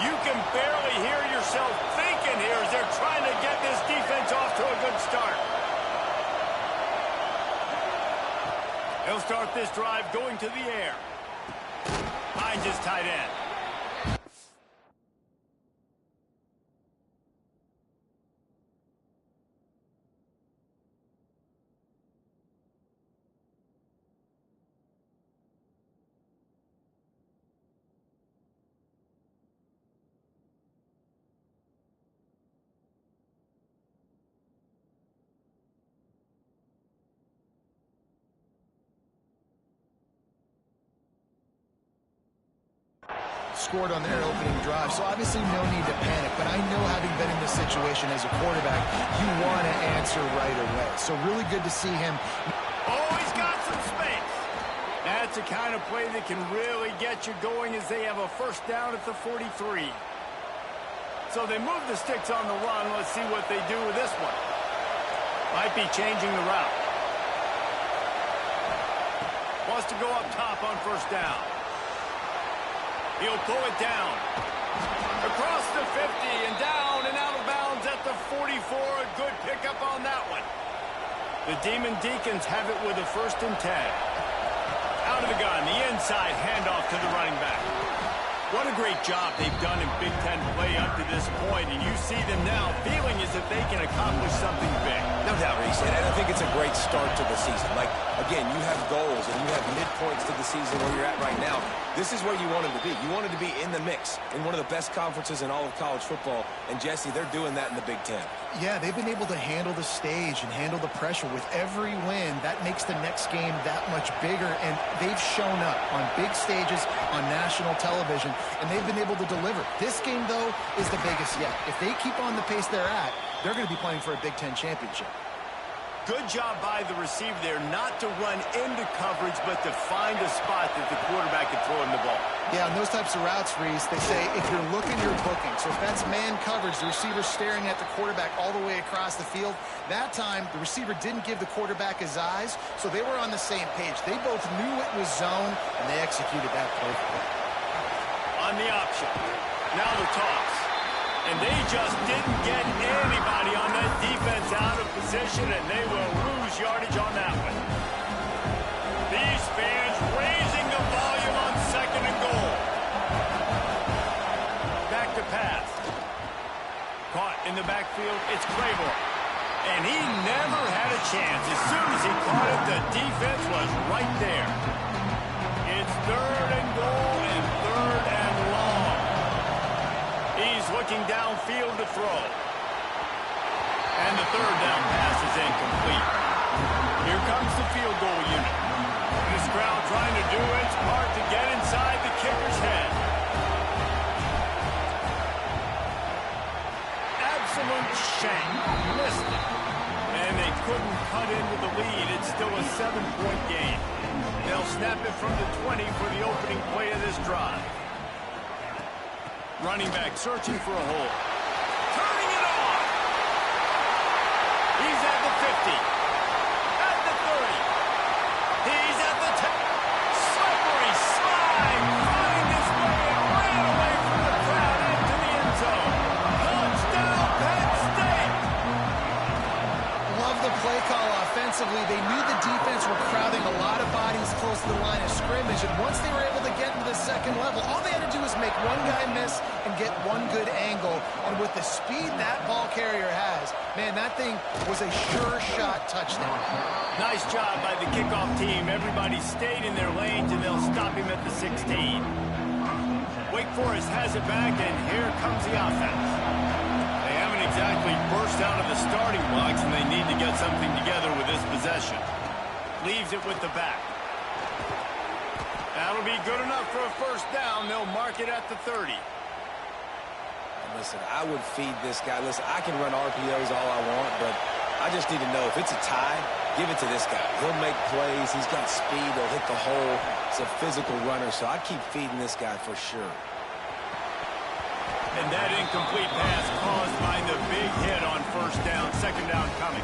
You can barely hear yourself thinking here as they're trying to get this defense off to a good start. He'll start this drive going to the air. Finds his tight end. Scored on their opening drive, so obviously no need to panic, but I know having been in this situation as a quarterback, you want to answer right away. So really good to see him. Oh, he's got some space. That's the kind of play that can really get you going as they have a first down at the 43. So they move the sticks on the run. Let's see what they do with this one. Might be changing the route. Wants to go up top on first down. He'll pull it down. Across the 50 and down and out of bounds at the 44. A good pickup on that one. The Demon Deacons have it with a 1st and 10. Out of the gun, the inside handoff to the running back. What a great job they've done in Big Ten play up to this point, and you see them now feeling as if they can accomplish something big. No doubt, Reese, and I think it's a great start to the season. Like, again, you have goals and you have midpoints to the season where you're at right now. This is where you want them to be. You wanted to be in the mix in one of the best conferences in all of college football, and Jesse, they're doing that in the Big Ten. Yeah, they've been able to handle the stage and handle the pressure. With every win, that makes the next game that much bigger, and they've shown up on big stages on national television, and they've been able to deliver. This game, though, is the biggest yet. If they keep on the pace they're at, they're going to be playing for a Big Ten championship. Good job by the receiver there not to run into coverage, but to find a spot that the quarterback can throw in the ball. Yeah, on those types of routes, Reese, they say if you're looking, you're booking. So if that's man coverage, the receiver's staring at the quarterback all the way across the field. That time, the receiver didn't give the quarterback his eyes, so they were on the same page. They both knew it was zone, and they executed that perfectly. On the option. Now the toss. And they just didn't get anybody on that defense out of position, and they will lose yardage on that one. These fans raising the volume on 2nd and goal. Back to pass. Caught in the backfield, it's Claiborne. And he never had a chance. As soon as he caught it, the defense was right there. It's 3rd and goal and 3rd and long. He's looking downfield to throw. And the 3rd down pass is incomplete. Here comes the field goal unit. This crowd trying to do its part to get inside the kicker's head. Absolute shank. Missed it. And they couldn't cut into the lead. It's still a 7-point game. They'll snap it from the 20 for the opening play of this drive. Running back searching for a hole. Turning it on. He's at the 50. At the 30. He's at the 10. Slippery slide. Running this way and ran away from the crowd into the end zone. Touchdown, Penn State. Love the play call offensively. They knew the defense were crowding a lot of bodies close to the line of scrimmage, and once they were able to get into the 2nd level, all they had to do was make one guy miss and get one good angle. And with the speed that ball carrier has, man, that thing was a sure shot touchdown. Nice job by the kickoff team. Everybody stayed in their lanes, and they'll stop him at the 16. Wake Forest has it back, and here comes the offense. They haven't exactly burst out of the starting blocks, and they need to get something together with this possession. Leaves it with the back. That'll be good enough for a 1st down. They'll mark it at the 30. Listen, I would feed this guy. Listen, I can run RPOs all I want, but I just need to know if it's a tie, give it to this guy. He'll make plays. He's got speed. He'll hit the hole. It's a physical runner, so I keep feeding this guy for sure. And that incomplete pass caused by the big hit on 1st down, 2nd down coming.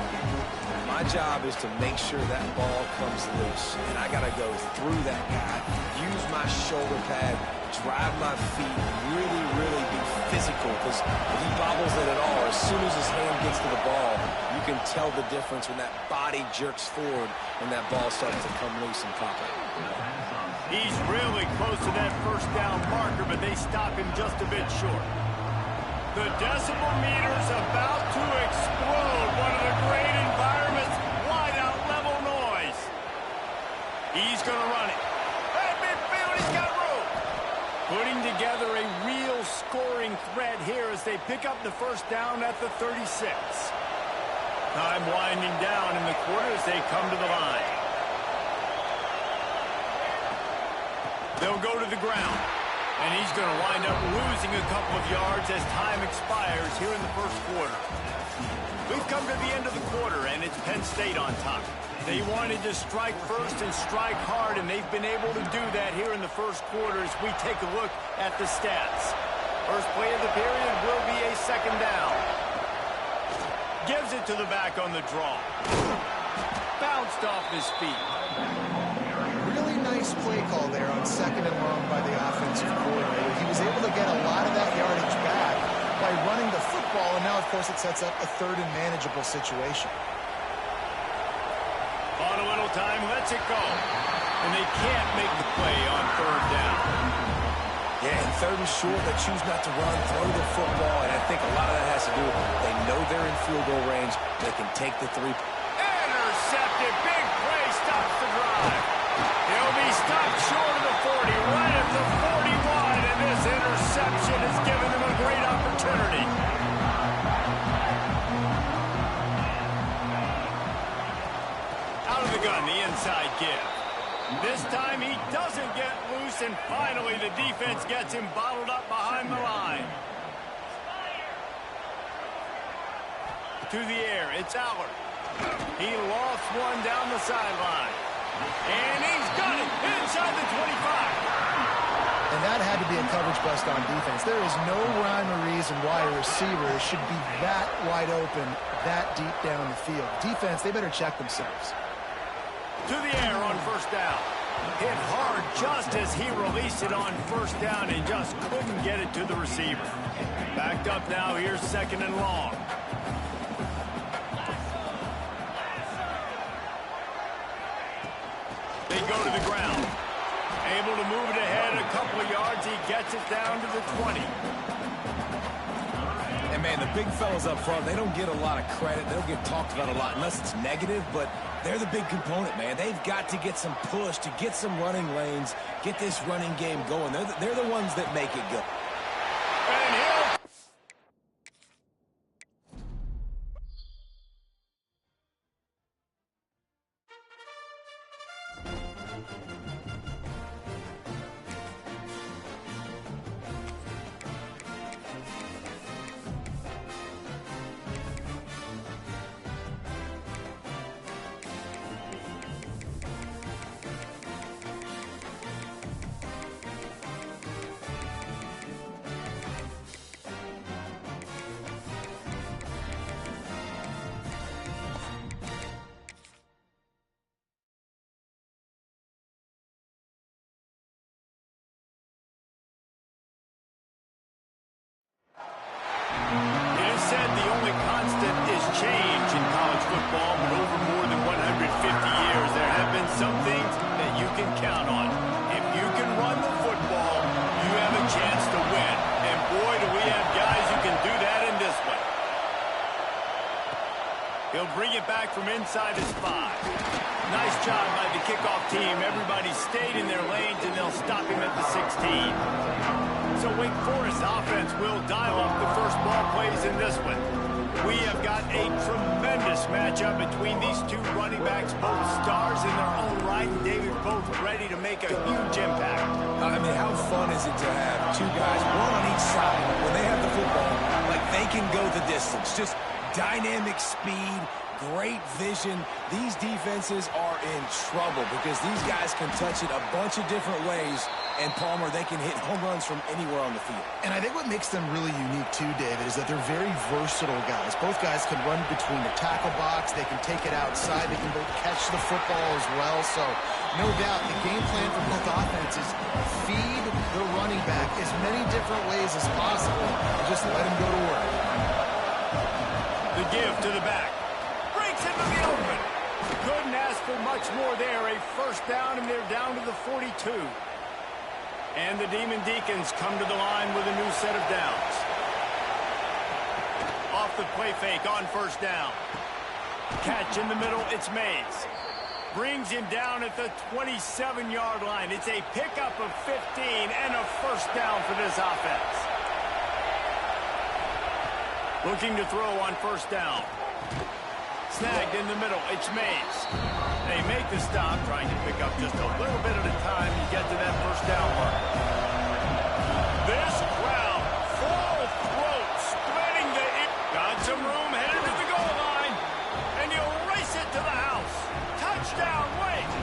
My job is to make sure that ball comes loose, and I got to go through that guy, use my shoulder pad, drive my feet, really, really be physical, because if he bobbles it at all, as soon as his hand gets to the ball, you can tell the difference when that body jerks forward and that ball starts to come loose and pop it. He's really close to that first down marker, but they stop him just a bit short. The decibel meter's about to explode. One of the great environments, wide out level noise. He's going to run it. At midfield, he's got room. Putting together a real scoring threat here as they pick up the first down at the 36. Time winding down in the quarter as they come to the line. They'll go to the ground. And he's going to wind up losing a couple of yards as time expires here in the first quarter. We've come to the end of the quarter, and it's Penn State on top. They wanted to strike first and strike hard, and they've been able to do that here in the first quarter as we take a look at the stats. First play of the period will be a second down. Gives it to the back on the draw. Bounced off his feet. Really nice play call there on second and long by the offensive coordinator. He was able to get a lot of that yardage back by running the football, and now, of course, it sets up a third and manageable situation. On a little time, lets it go. And they can't make the play on third down. Yeah, and third and short, they choose not to run, throw the football, and I think a lot of that has to do with they know they're in field goal range. They can take the three. Intercepted. Big play stops the drive. He'll be stopped short of the 40, right at the 41, and this interception has given them a great opportunity. Out of the gun, the inside give. This time he doesn't get loose, and finally the defense gets him bottled up behind the line. To the air, it's Allard. He lost one down the sideline. And he's got it inside the 25. And that had to be a coverage bust on defense. There is no rhyme or reason why a receiver should be that wide open, that deep down the field. Defense, they better check themselves. To the air on first down. Hit hard just as he released it on first down and just couldn't get it to the receiver. Backed up now, here's second and long. They go to the ground. Able to move it ahead a couple of yards. He gets it down to the 20. And, man, the big fellas up front, they don't get a lot of credit. They don't get talked about a lot unless it's negative, but they're the big component, man. They've got to get some push, to get some running lanes, get this running game going. They're the ones that make it go. And he'll... said the only constant is change in college football, but over more than 150 years, there have been some things that you can count on. If you can run the football, you have a chance to win. And boy, do we have guys who can do that in this one. He'll bring it back from inside his 5. Nice job by the kickoff team. Everybody stayed in their lanes, and they'll stop him at the 16. So Wake Forest offense will dial up the first ball plays in this one. We have got a tremendous matchup between these two running backs, both stars in their own right, and David both ready to make a huge impact. I mean, how fun is it to have two guys, one on each side, when they have the football, like they can go the distance. Just dynamic speed, great vision. These defenses are in trouble because these guys can touch it a bunch of different ways And Palmer, they can hit home runs from anywhere on the field. And I think what makes them really unique too, David, is that they're very versatile guys. Both guys can run between the tackle box. They can take it outside. They can both catch the football as well. So no doubt the game plan for both offenses, feed the running back as many different ways as possible and just let him go to work. The give to the back. Breaks into the open. Couldn't ask for much more there. A first down, and they're down to the 42. And the Demon Deacons come to the line with a new set of downs. Off the play fake on first down. Catch in the middle, it's Mays. Brings him down at the 27-yard line. It's a pickup of 15 and a first down for this offense. Looking to throw on first down. Snagged in the middle, it's Mays. They make the stop, trying to pick up just a little bit at a time to get to that first down mark. This crowd, full throat, spreading the... Got some room, headed to the goal line, and he'll race it to the house. Touchdown, Wake!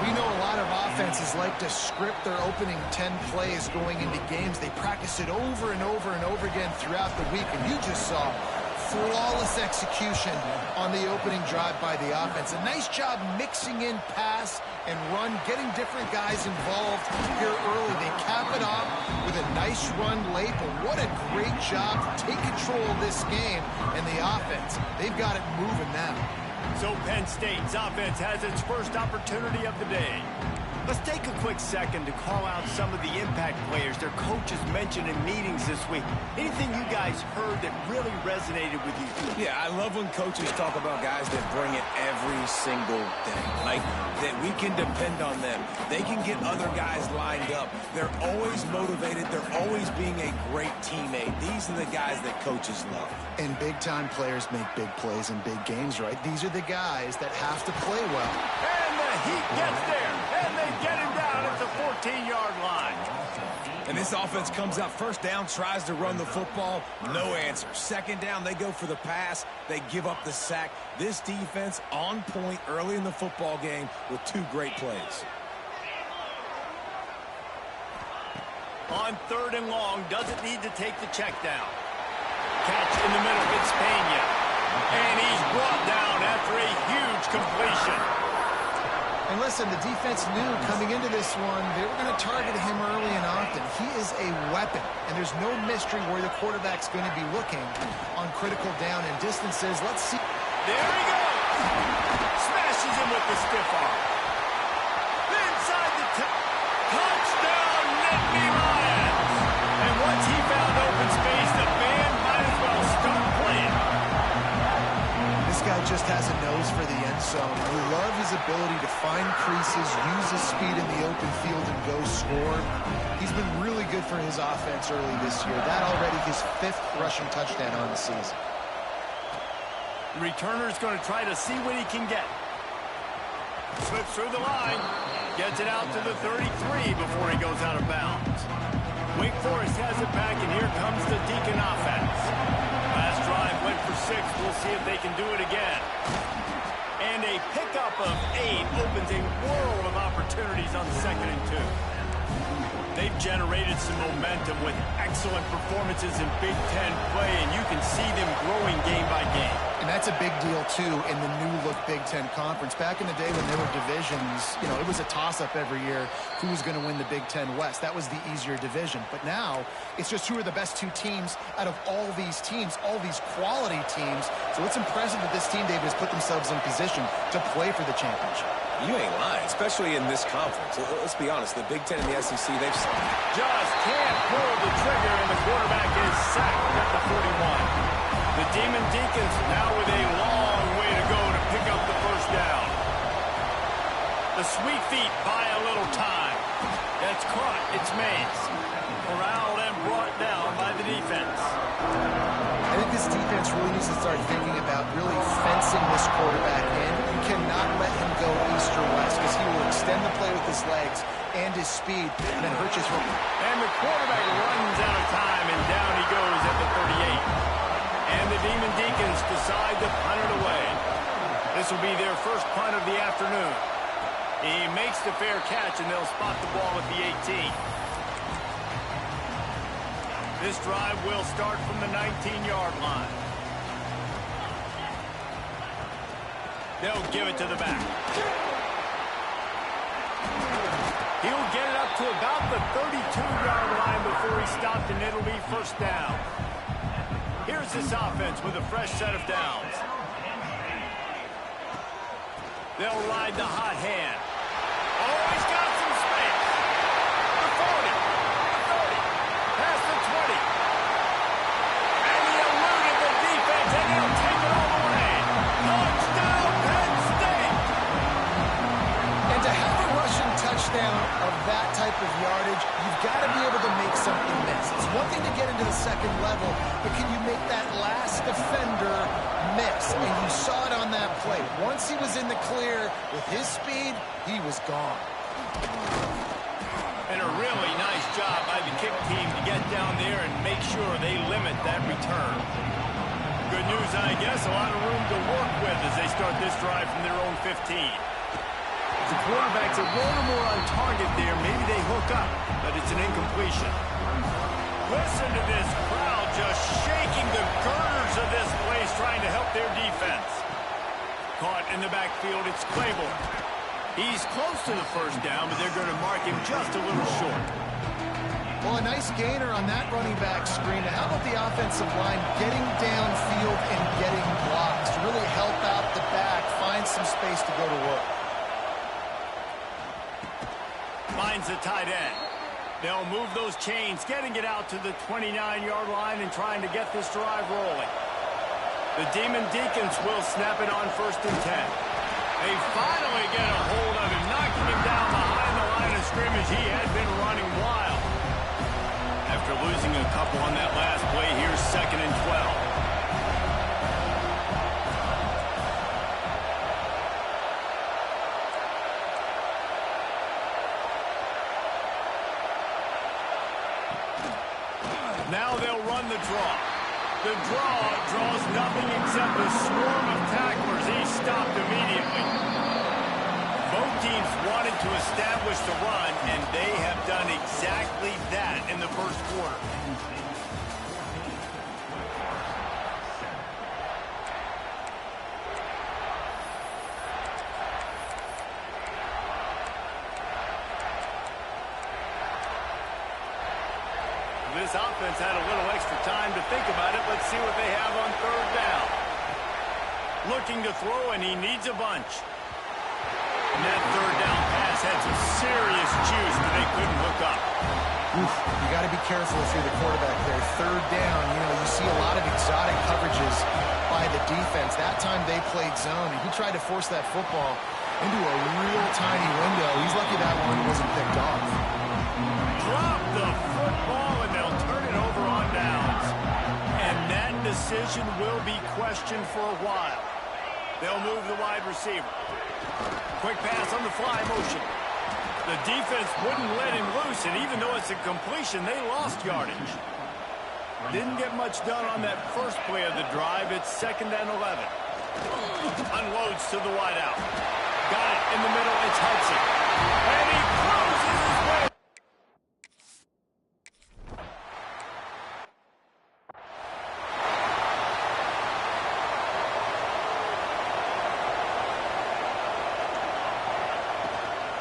We know a lot of offenses like to script their opening 10 plays going into games. They practice it over and over and over again throughout the week, and you just saw flawless execution on the opening drive by the offense. A nice job mixing in pass and run, getting different guys involved here early. They cap it off with a nice run late, but what a great job to take control of this game and the offense. They've got it moving now. So Penn State's offense has its first opportunity of the day. Let's take a quick second to call out some of the impact players their coaches mentioned in meetings this week. Anything you guys heard that really resonated with you? Yeah, I love when coaches talk about guys that bring it every single day. Like, that we can depend on them. They can get other guys lined up. They're always motivated. They're always being a great teammate. These are the guys that coaches love. And big-time players make big plays in big games, right? These are the guys that have to play well. And the Heat gets there, and they get him down at the 14-yard line. And this offense comes out first down, tries to run the football, no answer. Second down, they go for the pass. They give up the sack. This defense on point early in the football game with two great plays. On third and long, doesn't need to take the check down. Catch in the middle, it's Pena. And he's brought down after a huge completion. And listen, the defense knew coming into this one, they were going to target him early and often. He is a weapon, and there's no mystery where the quarterback's going to be looking on critical down and distances. Let's see. There he goes. Smashes him with the stiff arm. Inside the touchdown, Nittany Lions. And once he found open space, the band might as well start playing. This guy just has a nose for the end zone. We love his ability to find creases, use his speed in the open field, and go score. He's been really good for his offense early this year. That already his 5th rushing touchdown on the season. The returner's going to try to see what he can get. Slips through the line. Gets it out to the 33 before he goes out of bounds. Wake Forest has it back, and here comes the Deacon offense. Last drive went for 6. We'll see if they can do it again. And a pickup of 8 opens a world of opportunities on 2nd and 2. They've generated some momentum with excellent performances in Big Ten play, and you can see them growing game by game. And that's a big deal, too, in the new-look Big Ten Conference. Back in the day when there were divisions, you know, it was a toss-up every year who was going to win the Big Ten West. That was the easier division. But now, it's just who are the best 2 teams out of all these teams, all these quality teams. So it's impressive that this team, David, has put themselves in position to play for the championship. You ain't lying, especially in this conference. Let's be honest, the Big Ten and the SEC, they've just can't pull the trigger, and the quarterback is sacked at the 41. The Demon Deacons now with a long way to go to pick up the first down. The Sweet Feet buy a little time. That's caught. It's Mays. Corralled and brought down by the defense. I think this defense really needs to start thinking about really fencing this quarterback in. You cannot let him go east or west because he will extend the play with his legs and his speed and then hurt his hook. And the quarterback runs out of time, and down he goes at the 38. And the Demon Deacons decide to punt it away. This will be their first punt of the afternoon. He makes the fair catch, and they'll spot the ball at the 18. This drive will start from the 19-yard line. They'll give it to the back. He'll get it up to about the 32-yard line before he stopped, and it'll be first down. Here's this offense with a fresh set of downs. They'll ride the hot hand. Oh, he's got some space. The 40, the 30, past the 20. And he eluded the defense, and he'll take it all the way. Touchdown, Penn State! And to have a rushing touchdown of that type of yardage, you've got to be able to make something miss. It's one thing to get into the second level, but can you make that last defender miss? And you saw it on that play. Once he was in the clear with his speed, he was gone. And a really nice job by the kick team to get down there and make sure they limit that return. Good news, I guess, a lot of room to work with as they start this drive from their own 15. The quarterback's a little more on target there. Maybe they hook up, but it's an incompletion. Listen to this crowd just shaking the girders of this place, trying to help their defense. Caught in the backfield, it's Claiborne. He's close to the first down, but they're going to mark him just a little short. Well, a nice gainer on that running back screen. How about the offensive line getting downfield and getting blocks to really help out the back, find some space to go to work? Finds the tight end. They'll move those chains, getting it out to the 29-yard line and trying to get this drive rolling. The Demon Deacons will snap it on 1st and 10. They finally get a hold of him, knocking him down behind the line of scrimmage. He had been running wild. After losing a couple on that last play, here's 2nd and 12. Now they'll run the draw. The draw draws nothing except a swarm of tacklers. He's stopped immediately. Both teams wanted to establish the run, and they have done exactly that in the first quarter. This offense had a little extra time to think about it. Let's see what they have on 3rd down. Looking to throw, and he needs a bunch. And that 3rd down pass had some serious juice, but they couldn't hook up. Oof, you got to be careful if you're the quarterback there. 3rd down, you see a lot of exotic coverages by the defense. That time they played zone, and he tried to force that football into a real tiny window. He's lucky that one wasn't picked off. Drop the football, and they'll turn it over on downs. And that decision will be questioned for a while. They'll move the wide receiver. Quick pass on the fly motion. The defense wouldn't let him loose, and even though it's a completion, they lost yardage. Didn't get much done on that first play of the drive. It's 2nd and 11. Unloads to the wideout. Got it in the middle. It's Hudson. And he closes his way.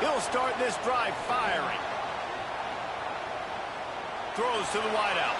He'll start this drive firing. Throws to the wideout.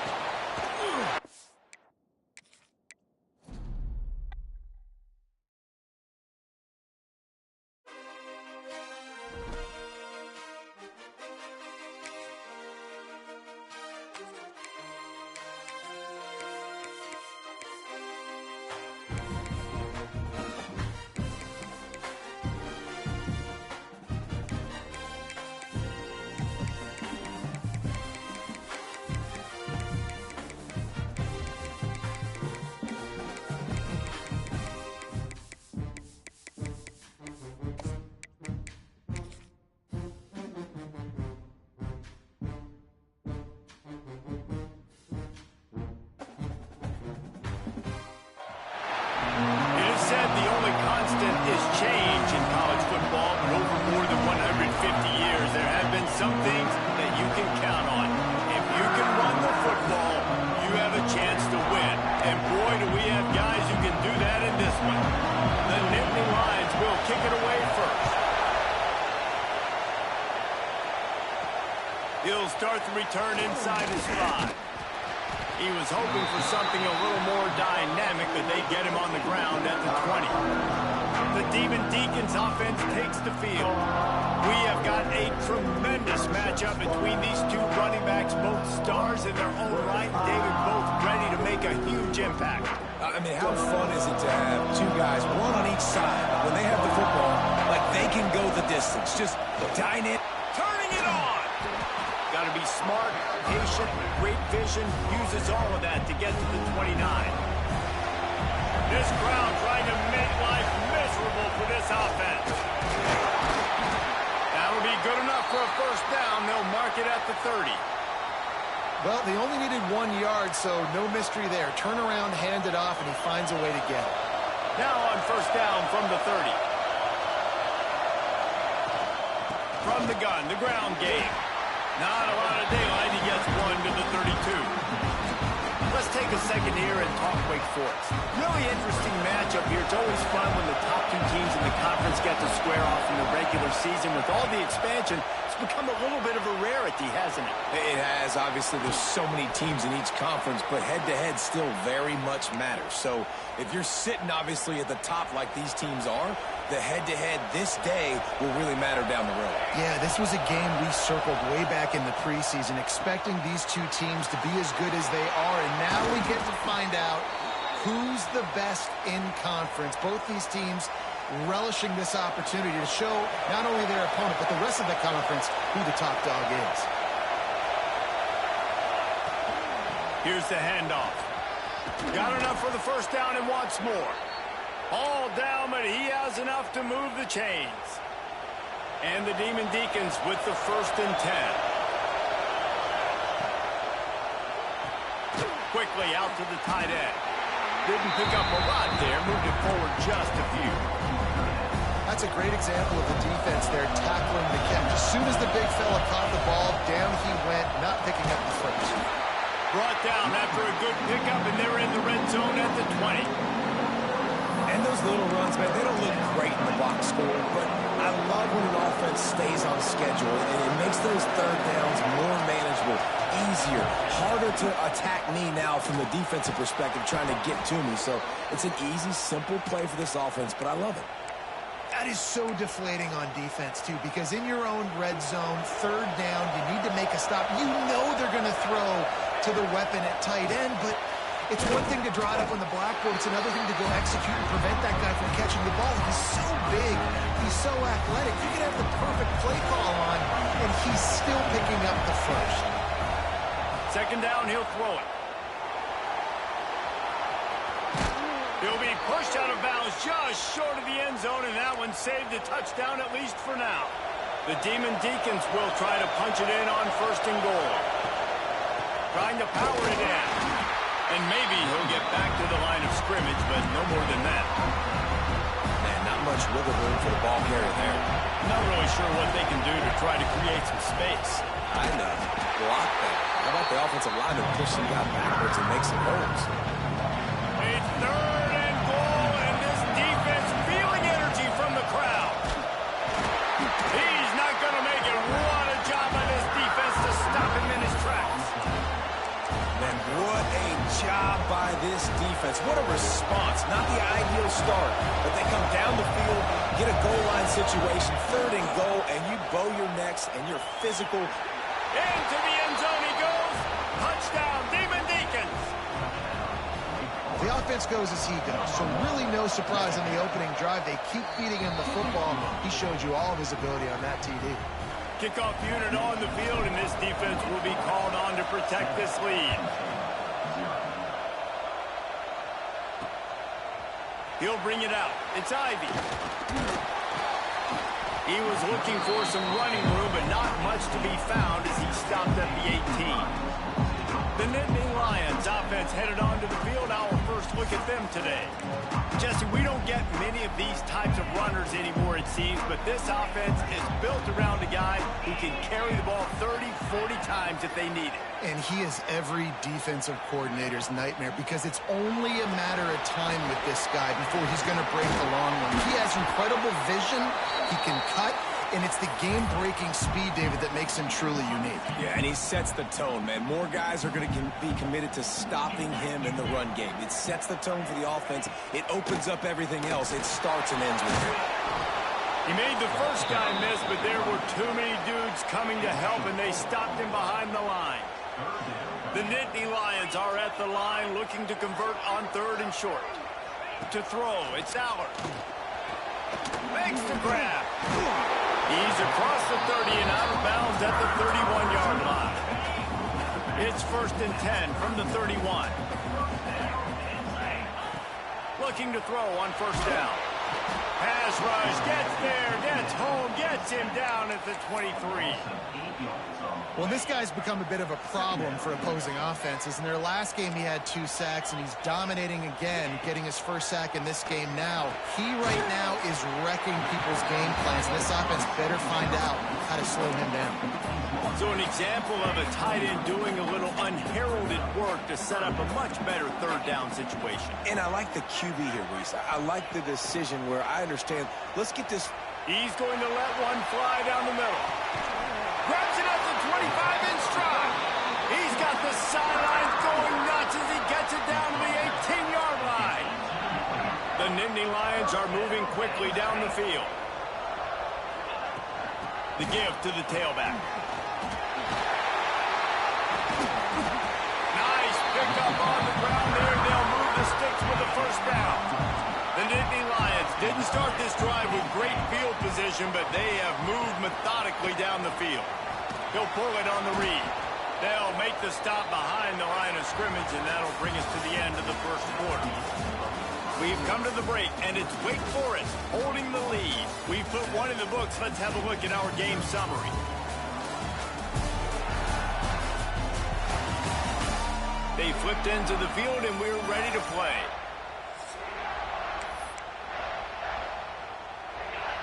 start the return inside his 5. He was hoping for something a little more dynamic, but they get him on the ground at the 20. The Demon Deacons offense takes the field. We have got a tremendous matchup between these two running backs, both stars in their own right, and David, both ready to make a huge impact. I mean, how fun is it to have two guys, one on each side, when they have the football, like they can go the distance, just dynamic. Turning it on! Got to be smart, patient, great vision, uses all of that to get to the 29. This crowd trying to make life miserable for this offense. That'll be good enough for a first down. They'll mark it at the 30. Well, they only needed 1 yard, so no mystery there. Turn around, hand it off, and he finds a way to get it. Now on first down from the 30. From the gun, the ground game. Not a lot of daylight. He gets one to the 32. Let's take a second here and talk Wake Forest. Really interesting matchup here. It's always fun when the top two teams in the conference get to square off in the regular season. With all the expansion, it's become a little bit of a rarity, hasn't it? It has. Obviously, there's so many teams in each conference, but head-to-head still very much matters. So if you're sitting, obviously, at the top like these teams are, the head-to-head this day will really matter down the road. Yeah, this was a game we circled way back in the preseason, expecting these two teams to be as good as they are, and now we get to find out who's the best in conference. Both these teams relishing this opportunity to show not only their opponent, but the rest of the conference who the top dog is. Here's the handoff. Got enough for the first down and wants more. All down, but he has enough to move the chains. And the Demon Deacons with the 1st and 10. Quickly out to the tight end. Didn't pick up a lot there, moved it forward just a few. That's a great example of the defense there, tackling the catch. As soon as the big fella caught the ball, down he went, not picking up the first. Brought down after a good pickup, and they're in the red zone at the 20. And those little runs, man, they don't look great in the box score, but I love when an offense stays on schedule, and it makes those third downs more manageable, easier, harder to attack me now from the defensive perspective, trying to get to me. So it's an easy, simple play for this offense, but I love it. That is so deflating on defense, too, because in your own red zone, third down, you need to make a stop. You know they're going to throw to the weapon at tight end, but it's one thing to draw it up on the blackboard. It's another thing to go execute and prevent that guy from catching the ball. He's so big. He's so athletic. You can have the perfect play call on, and he's still picking up the first. Second down, he'll throw it. He'll be pushed out of bounds just short of the end zone, and that one saved a touchdown at least for now. The Demon Deacons will try to punch it in on 1st and goal. Trying to power it in. And maybe he'll get back to the line of scrimmage, but no more than that. Man, not much wiggle room for the ball carrier there. Not really sure what they can do to try to create some space. I know. Block that. How about the offensive lineman push some guy backwards and make some holes? It's 3rd and goal, and this defense feeling energy from the crowd. He's not going to make it. What a job by this defense to stop him in his tracks. Man, what a job by this defense. What a response. Not the ideal start, but they come down the field, get a goal line situation, 3rd and goal, and you bow your necks and you're physical. Into the end zone he goes. Touchdown, Demon Deacons. The offense goes as he goes, so really no surprise in the opening drive. They keep feeding him the football. He showed you all of his ability on that TD. Kickoff unit on the field, and this defense will be called on to protect this lead. He'll bring it out. It's Ivy. He was looking for some running room, but not much to be found as he stopped at the 18. The Nittany Lions offense headed onto the field. Our first look at them today. Jesse, we don't get many of these types of runners anymore, it seems, but this offense is built around a guy who can carry the ball 30, 40 times if they need it. And he is every defensive coordinator's nightmare because it's only a matter of time with this guy before he's going to break the long one. He has incredible vision. He can cut. and it's the game-breaking speed, David, that makes him truly unique. Yeah, and he sets the tone, man. More guys are going to be committed to stopping him in the run game. It sets the tone for the offense. It opens up everything else. It starts and ends with him. He made the first guy miss, but there were too many dudes coming to help, and they stopped him behind the line. The Nittany Lions are at the line looking to convert on 3rd and short. To throw, it's Allard. Makes the grab. He's across the 30 and out of bounds at the 31-yard line. It's 1st and 10 from the 31. Looking to throw on 1st down. Pass rush, gets there, gets home, gets him down at the 23. Well, this guy's become a bit of a problem for opposing offenses. In their last game, he had 2 sacks, and he's dominating again, getting his first sack in this game now. He right now is wrecking people's game plans, and this offense better find out how to slow him down. So an example of a tight end doing a little unheralded work to set up a much better 3rd down situation. And I like the QB here, Reese. I like the decision where I understand, let's get this. He's going to let one fly down the middle. Grabs it at the 25 in stride. He's got the sidelines going nuts as he gets it down to the 18-yard line. The Nittany Lions are moving quickly down the field. The give to the tailback. Nice pickup on the ground there. They'll move the sticks with the 1st down. The Nittany Lions didn't start this drive with great field position, but they have moved methodically down the field. He'll pull it on the read. They'll make the stop behind the line of scrimmage, and that'll bring us to the end of the 1st quarter. We've come to the break, and it's Wake Forest holding the lead. We've put one in the books. Let's have a look at our game summary. They flipped into the field, and we're ready to play.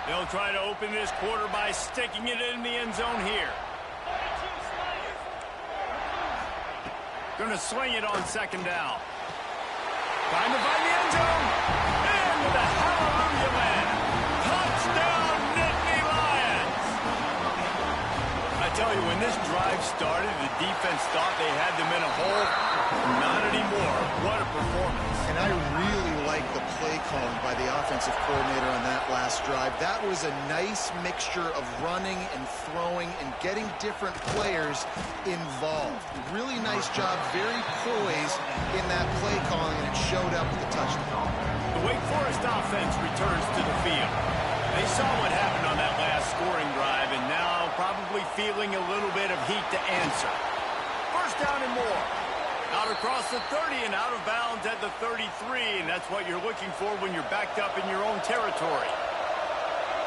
They'll try to open this quarter by sticking it in the end zone here. Going to sling it on 2nd down. Trying to find the end zone. Into the hallelujah land. Touchdown, Nittany Lions. I tell you, when this drive started, the defense thought they had them in a hole. Not anymore. What a performance. And I really like the play calling by the offensive coordinator on that last drive. That was a nice mixture of running and throwing and getting different players involved. Really nice job, very poised in that play calling, and it showed up with the touchdown. The Wake Forest offense returns to the field. They saw what happened on that last scoring drive, and now probably feeling a little bit of heat to answer. 1st down and more. Out across the 30 and out of bounds at the 33, and that's what you're looking for when you're backed up in your own territory.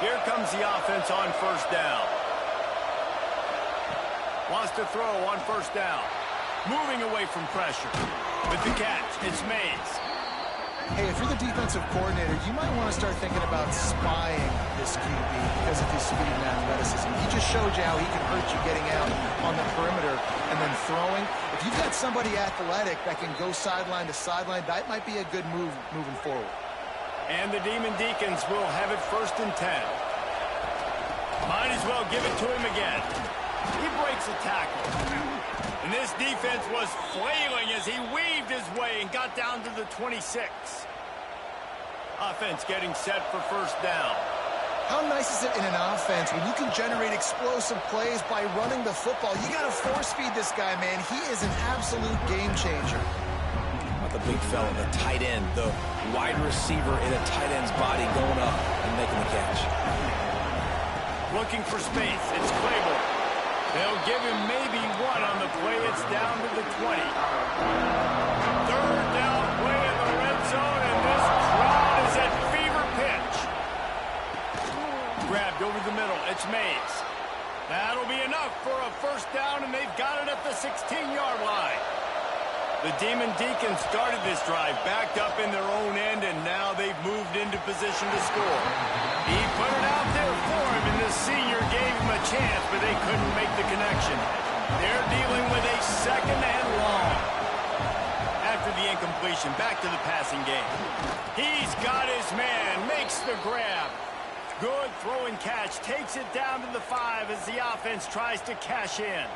Here comes the offense on 1st down. Wants to throw on 1st down. Moving away from pressure. With the catch, it's Mays. Hey, if you're the defensive coordinator, you might want to start thinking about spying this QB because of his speed and athleticism. He just showed you how he can hurt you getting out on the perimeter and then throwing. If you've got somebody athletic that can go sideline to sideline, that might be a good move moving forward. And the Demon Deacons will have it 1st and 10. Might as well give it to him again. He breaks a tackle. And this defense was flailing as he weaved his way and got down to the 26. Offense getting set for 1st down. How nice is it in an offense when you can generate explosive plays by running the football? You got to force feed this guy, man. He is an absolute game changer. How about the big fella, the tight end, the wide receiver in a tight end's body going up and making the catch. Looking for space. It's Claiborne. They'll give him maybe one on the play. It's down to the 20. 3rd down play in the red zone, and this crowd is at fever pitch. Grabbed over the middle. It's Mays. That'll be enough for a 1st down, and they've got it at the 16-yard line. The Demon Deacons started this drive backed up in their own end, and now they've moved into position to score. He put it out there for him, and the senior gave him a chance, but they couldn't make the connection. They're dealing with a 2nd and long. After the incompletion, back to the passing game. He's got his man, makes the grab. Good throw and catch. Takes it down to the 5 as the offense tries to cash in.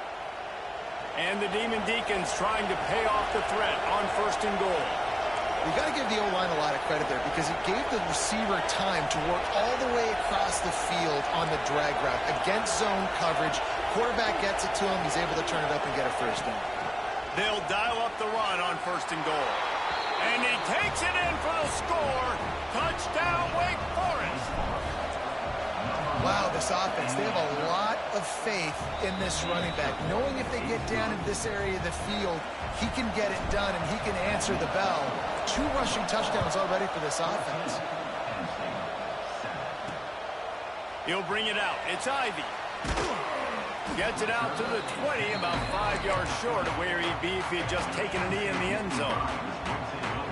And the Demon Deacons trying to pay off the threat on 1st and goal. You got to give the O-line a lot of credit there because it gave the receiver time to work all the way across the field on the drag route against zone coverage. Quarterback gets it to him. He's able to turn it up and get a 1st down. They'll dial up the run on 1st and goal. And he takes it in for the score. Touchdown, Wake Forest. Wow, this offense, they have a lot of faith in this running back. Knowing if they get down in this area of the field, he can get it done and he can answer the bell. 2 rushing touchdowns already for this offense. He'll bring it out. It's Ivy. Gets it out to the 20, about 5 yards short of where he'd be if he had just taken a knee in the end zone.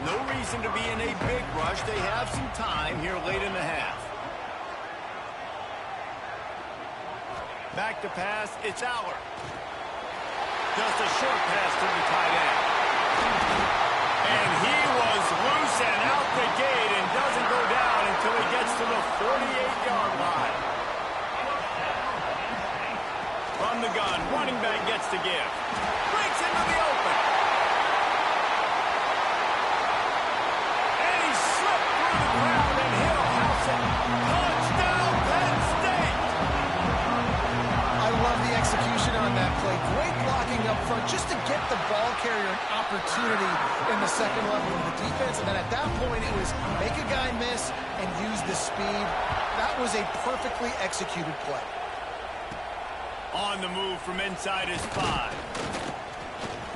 No reason to be in a big rush. They have some time here late in the half. Back to pass, it's Aller. Just a short pass to the tight end. And he was loose and out the gate and doesn't go down until he gets to the 48-yard line. From the gun, running back gets to give. Breaks into the open. And he slipped through the crowd and he'll house it. Touchdown, Penn State! I love the execution on that play. Great blocking up front just to get the ball carrier an opportunity in the second level of the defense. And then at that point, it was make a guy miss and use the speed. That was a perfectly executed play. On the move from inside his 5.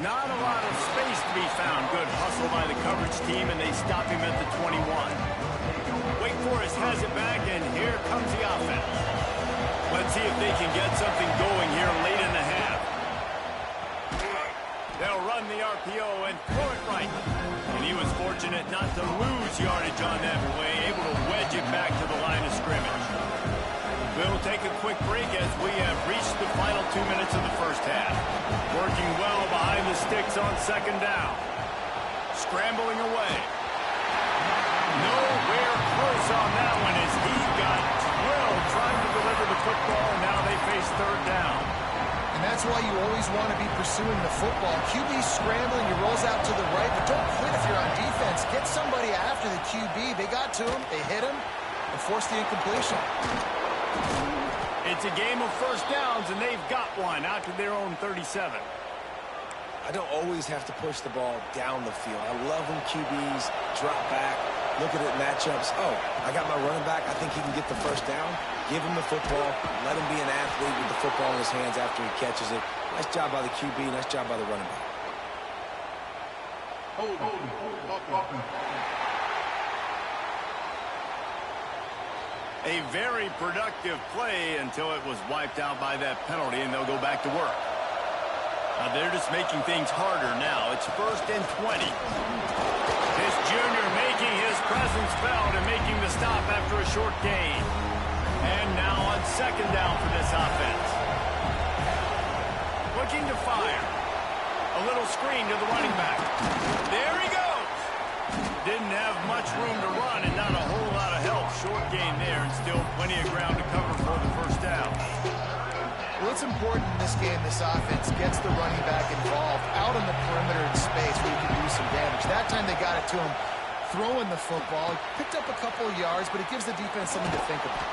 Not a lot of space to be found. Good hustle by the coverage team, and they stop him at the 21. Wake Forest has it back, and here comes the offense. Let's see if they can get something going here late in the half. They'll run the RPO and throw it right. And he was fortunate not to lose yardage on that play, able to wedge it back to the line of scrimmage. We'll take a quick break as we have reached the final 2 minutes of the first half. Working well behind the sticks on 2nd down. Scrambling away. Nowhere close on that one as he got drilled trying to deliver the football, and now they face 3rd down. And that's why you always want to be pursuing the football. QB's scrambling, he rolls out to the right, but don't quit if you're on defense. Get somebody after the QB. They got to him, they hit him, and forced the incompletion. It's a game of 1st downs, and they've got one out to their own 37. I don't always have to push the ball down the field. I love when QBs drop back, look at it matchups. Oh, I got my running back. I think he can get the 1st down. Give him the football. Let him be an athlete with the football in his hands after he catches it. Nice job by the QB. Nice job by the running back. A very productive play until it was wiped out by that penalty, and they'll go back to work. Now they're just making things harder now. It's 1st and 20. This junior making his presence felt and making the stop after a short gain. And now on 2nd down for this offense. Looking to fire. A little screen to the running back. There he goes. Didn't have much room to run and not a whole lot of help. Short gain there and still plenty of ground to cover for the 1st down. Well, it's important in this game this offense gets the running back involved out on the perimeter in space where he can do some damage. That time they got it to him throwing the football. Picked up a couple of yards, but it gives the defense something to think about.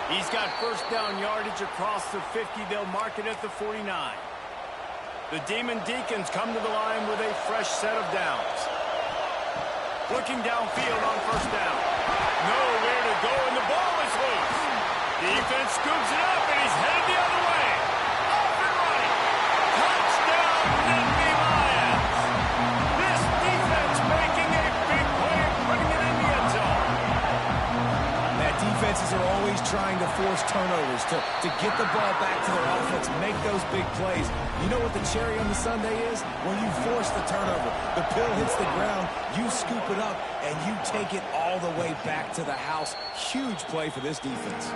He's got 1st down yardage across the 50. They'll mark it at the 49. The Demon Deacons come to the line with a fresh set of downs. Looking downfield on 1st down. Nowhere to go, and the ball is loose. Defense scoops it up, and he's headed the other way. Off and running. Touchdown, Nittany Lions. This defense making a big play, putting it in the end zone. That defenses are always trying to force turnovers to get the ball back to their offense, make those big plays. You know what the cherry on the sundae is? When you force the turnover, the pill hits the ground, you scoop it up, and you take it all the way back to the house. Huge play for this defense.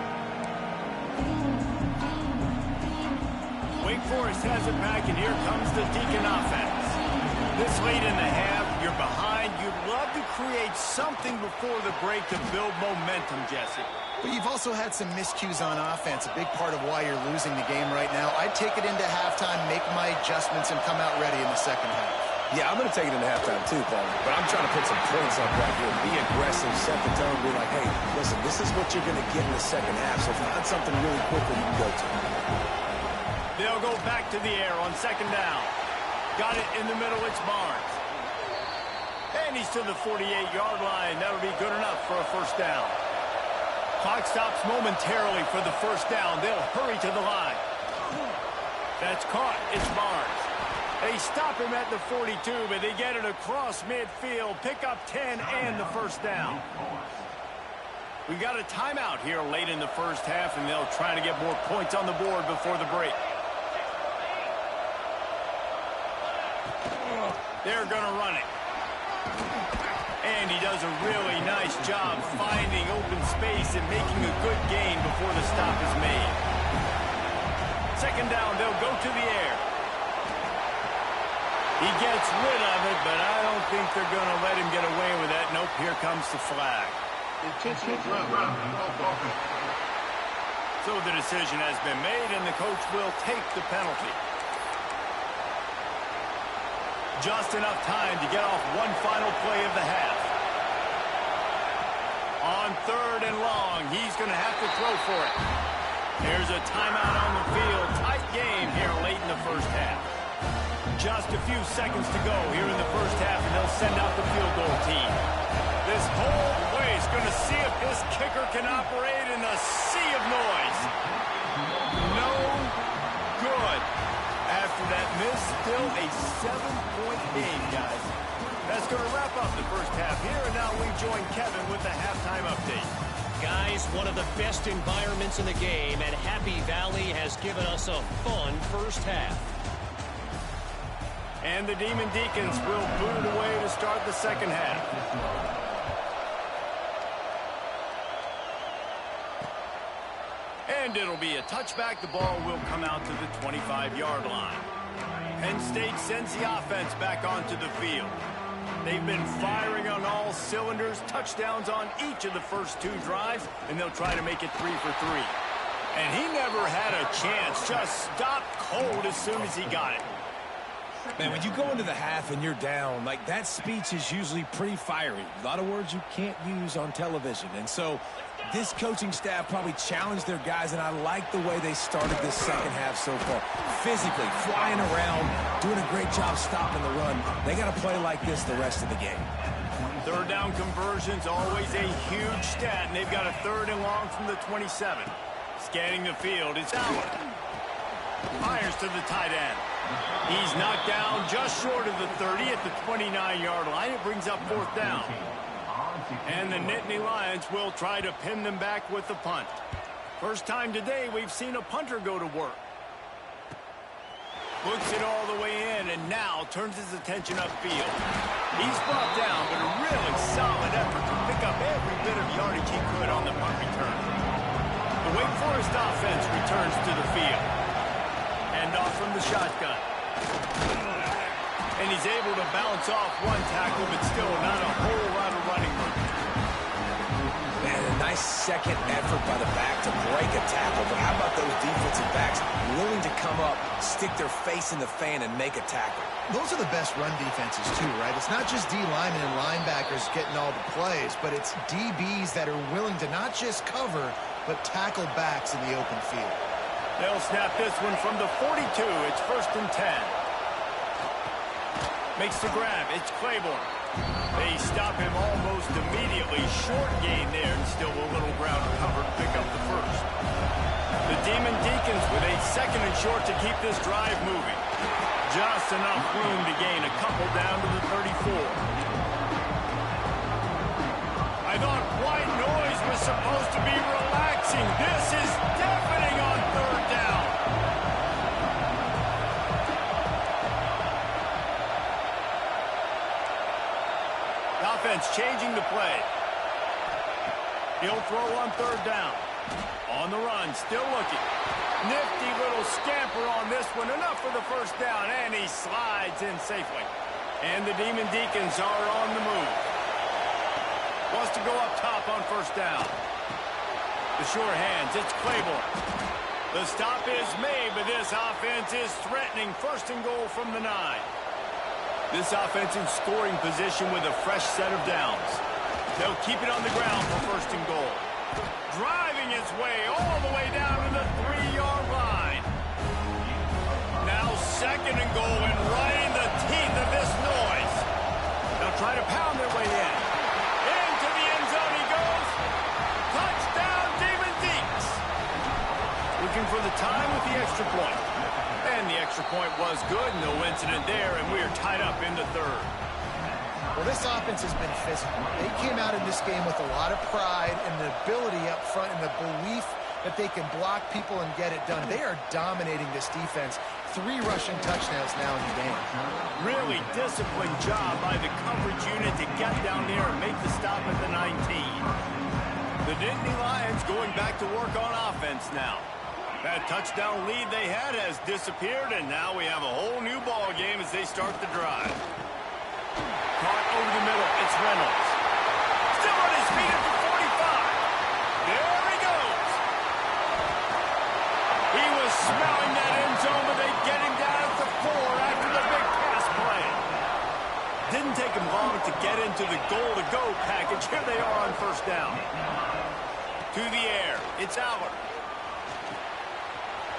Wake Forest has it back, and here comes the Deacon offense. This late in the half, you're behind. You'd love to create something before the break to build momentum, Jesse. But you've also had some miscues on offense, a big part of why you're losing the game right now. I'd take it into halftime, make my adjustments, and come out ready in the second half. Yeah, I'm going to take it into halftime too, Paul. But I'm trying to put some points up right here. Be aggressive, set the tone, be like, hey, listen, this is what you're going to get in the second half, so find something really quickly you can go to. They'll go back to the air on second down. Got it in the middle, it's Barnes. And he's to the 48-yard line. That'll be good enough for a first down. Clock stops momentarily for the first down. They'll hurry to the line. That's caught. It's Barnes. They stop him at the 42, but they get it across midfield. Pick up 10 and the first down. We got a timeout here late in the first half, and they'll try to get more points on the board before the break. They're going to run it. And he does a really nice job finding open space and making a good gain before the stop is made. Second down, they'll go to the air. He gets rid of it, but I don't think they're going to let him get away with that. Nope, here comes the flag. So the decision has been made, and the coach will take the penalty. Just enough time to get off one final play of the half. On third and long, he's going to have to throw for it. There's a timeout on the field. Tight game here late in the first half. Just a few seconds to go here in the first half, and they'll send out the field goal team. This whole place going to see if this kicker can operate in a sea of noise. No good. After that miss, still a 7-point game, guys. That's going to wrap up the first half here, and now we join Kevin with the halftime update. Guys, one of the best environments in the game, and Happy Valley has given us a fun first half. And the Demon Deacons will boot it away to start the second half. And it'll be a touchback. The ball will come out to the 25-yard line. Penn State sends the offense back onto the field. They've been firing on all cylinders, touchdowns on each of the first two drives, and they'll try to make it 3 for 3. And he never had a chance, just stopped cold as soon as he got it. Man, when you go into the half and you're down, like that speech is usually pretty fiery. A lot of words you can't use on television. And so this coaching staff probably challenged their guys, and I like the way they started this second half so far. Physically, flying around, doing a great job stopping the run. They got to play like this the rest of the game. Third down conversions, always a huge stat, and they've got a third and long from the 27. Scanning the field, it's Allen. Fires to the tight end. He's knocked down just short of the 30 at the 29-yard line. It brings up fourth down. And the Nittany Lions will try to pin them back with the punt. First time today we've seen a punter go to work. Puts it all the way in and now turns his attention upfield. He's brought down, but a really solid effort to pick up every bit of yardage he could on the punt return. The Wake Forest offense returns to the field. And off from the shotgun. And he's able to bounce off one tackle, but still not a whole lot of running room. Man, a nice second effort by the back to break a tackle. But how about those defensive backs willing to come up, stick their face in the fan, and make a tackle? Those are the best run defenses, too, right? It's not just D linemen and linebackers getting all the plays, but it's DBs that are willing to not just cover, but tackle backs in the open field. They'll snap this one from the 42. It's first and 10. Makes the grab. It's Claiborne. They stop him almost immediately. Short gain there, and still a little ground covered to pick up the first. The Demon Deacons with a second and short to keep this drive moving. Just enough room to gain a couple down to the 34. I thought white noise was supposed to be relaxing. This is deafening on third down. The offense changing the play. He'll throw on third down. On the run, still looking. Nifty little scamper on this one. Enough for the first down, and he slides in safely. And the Demon Deacons are on the move. Wants to go up top on first down. The the sure hands. It's Claiborne. The stop is made, but this offense is threatening. First and goal from the 9. This offense in scoring position with a fresh set of downs. They'll keep it on the ground for first and goal. Driving its way all the way down to the 3-yard line. Now second and goal, and right in the teeth of this noise. They'll try to pound their way in. Into the end zone he goes. Touchdown, Demon Deeks. Looking for the time with the extra point. And the extra point was good. No incident there, and we are tied up in the 3rd. Well, this offense has been physical. They came out in this game with a lot of pride and the ability up front and the belief that they can block people and get it done. They are dominating this defense. 3 rushing touchdowns now in the game. Really disciplined job by the coverage unit to get down there and make the stop at the 19. The Nittany Lions going back to work on offense now. That touchdown lead they had has disappeared, and now we have a whole new ball game as they start the drive. Caught over the middle. It's Reynolds. Still on his feet at the 45. There he goes. He was smelling that end zone, but they get him down at the 4 after the big pass play. Didn't take him long to get into the goal-to-go package. Here they are on first down. To the air. It's Allard.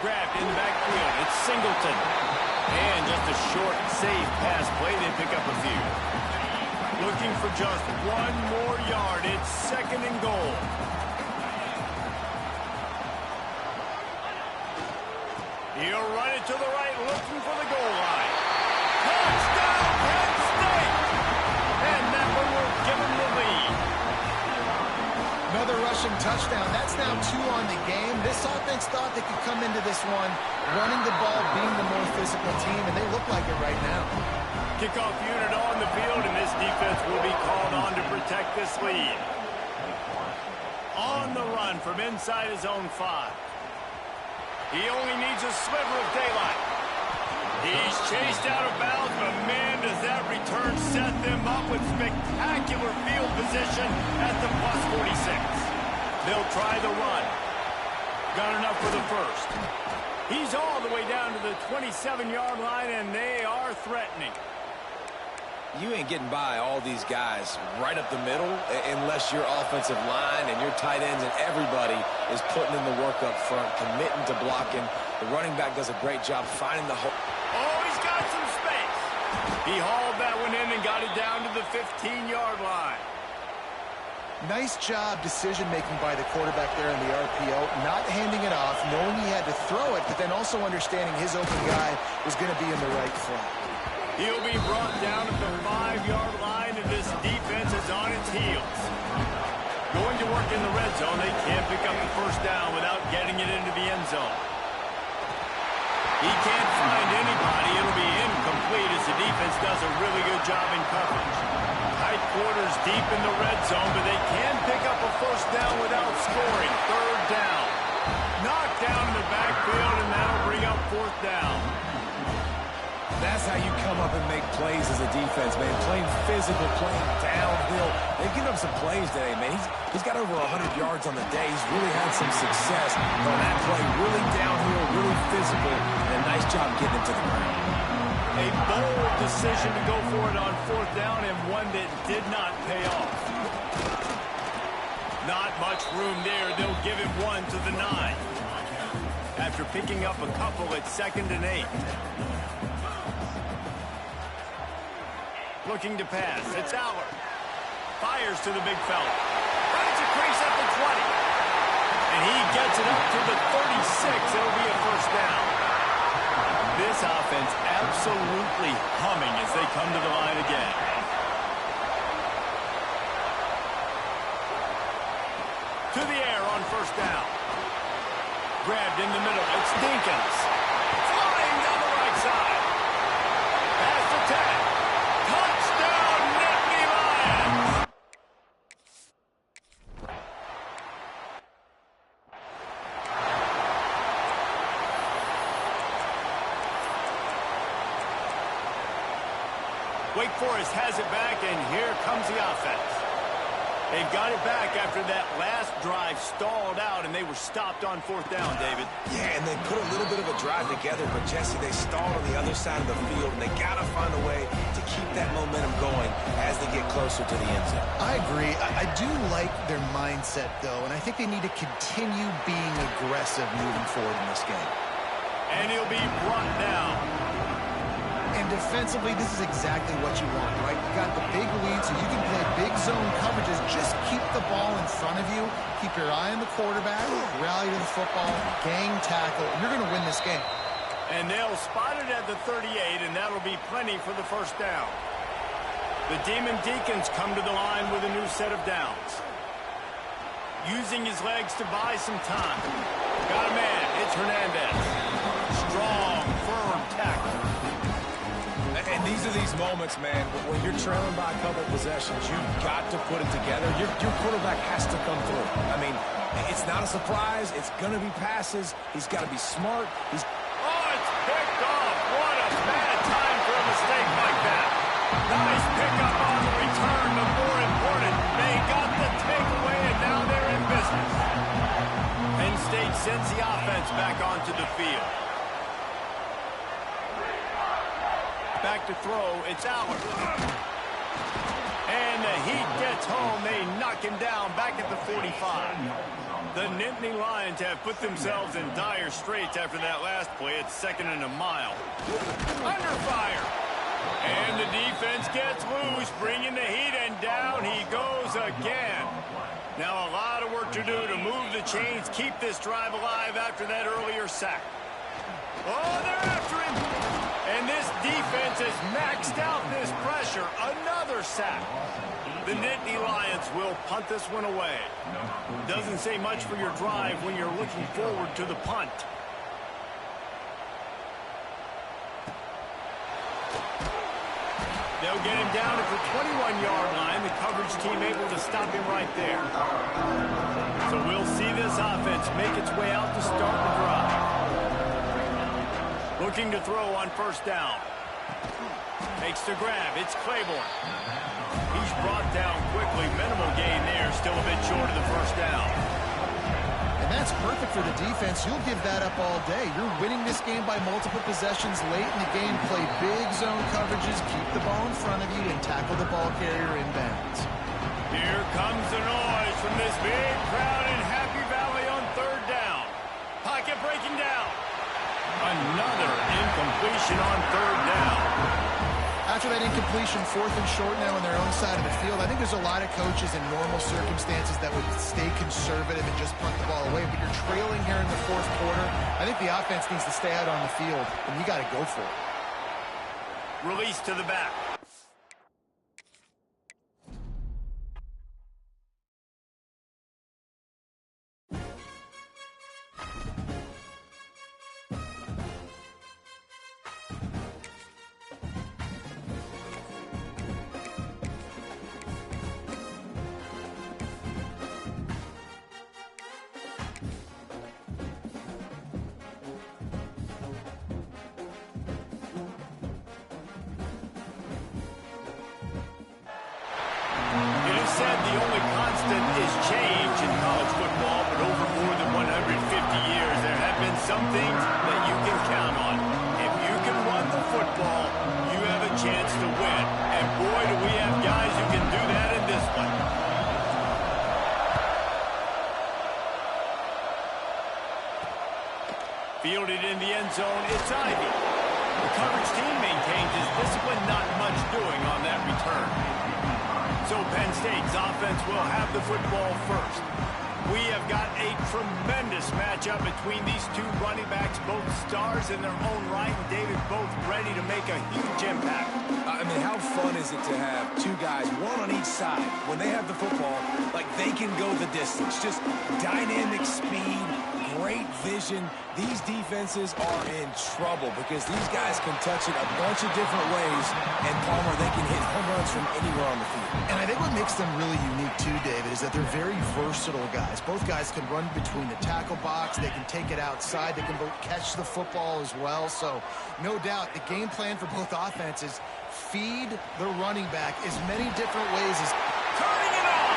Grabbed in the backfield. It's Singleton. And just a short, safe pass play. They pick up a few. Looking for just 1 more yard. It's second and goal. He'll run it to the right, looking for the goal line. Touchdown, Penn State! And that one will give him the lead. Another rushing touchdown. That's now 2 on the game. This offense thought they could come into this one running the ball, being the more physical team, and they look like it right now. Kickoff unit on the field, and this defense will be called on to protect this lead. On the run from inside his own 5. He only needs a sliver of daylight. He's chased out of bounds, but man, does that return set them up with spectacular field position at the +46. They'll try the run. Got enough for the first. He's all the way down to the 27-yard line, and they are threatening. You ain't getting by all these guys right up the middle unless your offensive line and your tight ends and everybody is putting in the work up front, committing to blocking. The running back does a great job finding the hole. Oh, he's got some space. He hauled that one in and got it down to the 15-yard line. Nice job decision-making by the quarterback there in the RPO, not handing it off, knowing he had to throw it, but then also understanding his open guy was going to be in the right spot. He'll be brought down at the 5-yard line, and this defense is on its heels. Going to work in the red zone. They can't pick up the first down without getting it into the end zone. He can't find anybody. It'll be incomplete as the defense does a really good job in coverage. Tight quarters deep in the red zone, but they can pick up a first down without scoring. 3rd down. Knocked down in the backfield, and that'll bring up 4th down. That's how you come up and make plays as a defense, man. Playing physical, playing downhill. They've given him some plays today, man. He's got over 100 yards on the day. He's really had some success on that play. Really downhill, really physical, and a nice job getting it to the ground. A bold decision to go for it on 4th down, and one that did not pay off. Not much room there. They'll give him one to the 9. After picking up a couple at 2nd and 8. Looking to pass. It's Allard. Fires to the big fella. Finds a crease at the 20. And he gets it up to the 36. It'll be a first down. This offense absolutely humming as they come to the line again. To the air on first down. Grabbed in the middle. It's Dinkins. Flying down the right side. Pass to 10. Touchdown, Nittany Lions! Wake Forest has it back, and here comes the offense. They've got it back after that last drive stalled out, and they were stopped on 4th down, David. Yeah, and they put a little bit of a drive together, but, Jesse, they stalled on the other side of the field, and they got to find a way to keep that momentum going as they get closer to the end zone. I agree. I do like their mindset, though, and I think they need to continue being aggressive moving forward in this game. And he'll be brought down. And defensively, this is exactly what you want, right? You got the big lead, so you can play big zone coverages. Just keep the ball in front of you. Keep your eye on the quarterback. Rally to the football. Gang tackle. You're going to win this game. And they'll spot it at the 38, and that'll be plenty for the 1st down. The Demon Deacons come to the line with a new set of downs. Using his legs to buy some time. Got a man. It's Hernandez. Strong, firm tackle. And these are these moments, man, when you're trailing by a couple possessions, you've got to put it together. Your quarterback has to come through. I mean, it's not a surprise. It's going to be passes. He's got to be smart. Oh, it's picked off. What a bad time for a mistake like that. Nice pickup on the return, but more important, they got the takeaway, and now they're in business. Penn State sends the offense back onto the field. Back to throw, it's Allard. And the Heat gets home. They knock him down back at the 45. The Nittany Lions have put themselves in dire straits after that last play. It's 2nd and a mile. Under fire. And the defense gets loose, bringing the Heat, and down he goes again. Now a lot of work to do to move the chains, keep this drive alive after that earlier sack. Oh, they're after him. And this defense has maxed out this pressure. Another sack. The Nittany Lions will punt this one away. Doesn't say much for your drive when you're looking forward to the punt. They'll get him down at the 21-yard line. The coverage team able to stop him right there. So we'll see this offense make its way out to start the drive. Looking to throw on 1st down. Makes the grab. It's Claiborne. He's brought down quickly. Minimal gain there. Still a bit short of the 1st down. And that's perfect for the defense. You'll give that up all day. You're winning this game by multiple possessions late in the game. Play big zone coverages. Keep the ball in front of you and tackle the ball carrier in bounds. Here comes the noise from this big crowd in Happy Valley on 3rd down. Pocket breaking down. Another incompletion on 3rd down. After that incompletion, 4th and short now on their own side of the field, I think there's a lot of coaches in normal circumstances that would stay conservative and just punt the ball away. But you're trailing here in the 4th quarter. I think the offense needs to stay out on the field, and you got to go for it. Release to the back. Said the only constant is change in college football, but over more than 150 years, there have been some things that you can count on. If you can run the football, you have a chance to win. And boy, do we have guys who can do that in this one. Fielded in the end zone, it's Ivy. The coverage team maintains his discipline, not much doing on that return. So Penn State's offense will have the football first. We have got a tremendous matchup between these two running backs, both stars in their own right, and David both ready to make a huge impact. I mean, how fun is it to have two guys, one on each side, when they have the football, like they can go the distance. Just dynamic speed, great vision. These defenses are in trouble because these guys can touch it a bunch of different ways, and Palmer, they can hit home runs from anywhere on the field. And I think what makes them really unique too, David, is that they're very versatile guys. Both guys can run between the tackle box. They can take it outside. They can both catch the football as well. So no doubt the game plan for both offenses, feed the running back as many different ways as... Turning it on!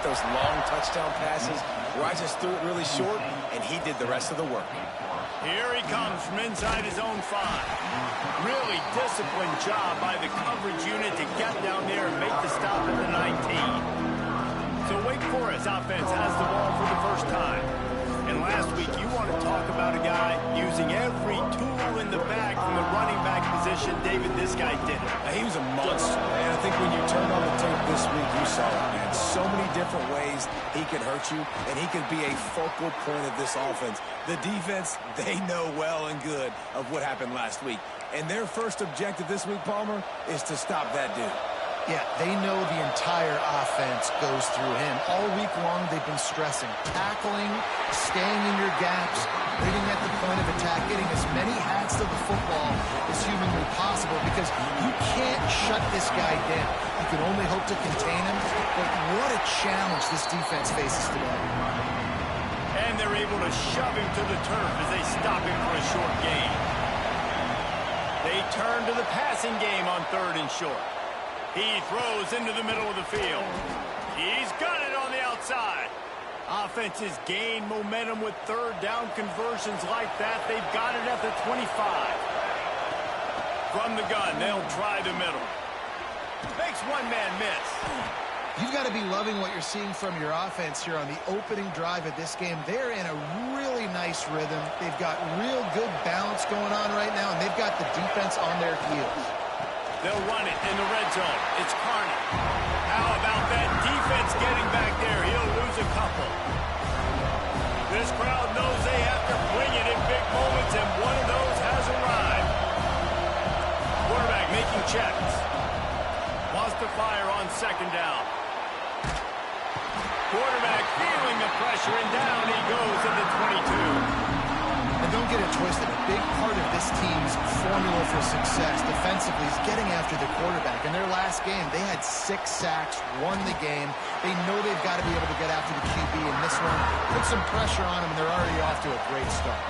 those long touchdown passes where I just threw it really short, and he did the rest of the work. Here he comes from inside his own 5. Really disciplined job by the coverage unit to get down there and make the stop at the 19. So Wake Forest offense has the ball for the first time. And last week, you want to talk about a guy using every tool in the bag from the running back position. David, this guy did it. He was a monster, and I think when you turned on the tape this week, you saw it, man. So many different ways he could hurt you, and he could be a focal point of this offense. The defense, they know well and good of what happened last week. And their first objective this week, Palmer, is to stop that dude. Yeah, they know the entire offense goes through him. All week long, they've been stressing, tackling, staying in your gaps, waiting at the point of attack, getting as many hats to the football as humanly possible, because you can't shut this guy down. You can only hope to contain him, but what a challenge this defense faces today. And they're able to shove him to the turf as they stop him for a short gain. They turn to the passing game on 3rd and short. He throws into the middle of the field. He's got it on the outside. Offenses gain momentum with 3rd down conversions like that. They've got it at the 25. From the gun, they'll try the middle. Makes one man miss. You've got to be loving what you're seeing from your offense here on the opening drive of this game. They're in a really nice rhythm. They've got real good balance going on right now, and they've got the defense on their heels. They'll run it in the red zone. It's Carney. How about that defense getting back there? He'll lose a couple. This crowd knows they have to bring it in big moments, and one of those has arrived. Quarterback making checks. Wants to fire on 2nd down. Quarterback feeling the pressure, and down he goes at the 22. And don't get it twisted. A big part of this team's formula for success defensively is getting after the quarterback. In their last game, they had 6 sacks, won the game. They know they've got to be able to get after the QB in this one. Put some pressure on them, and they're already off to a great start.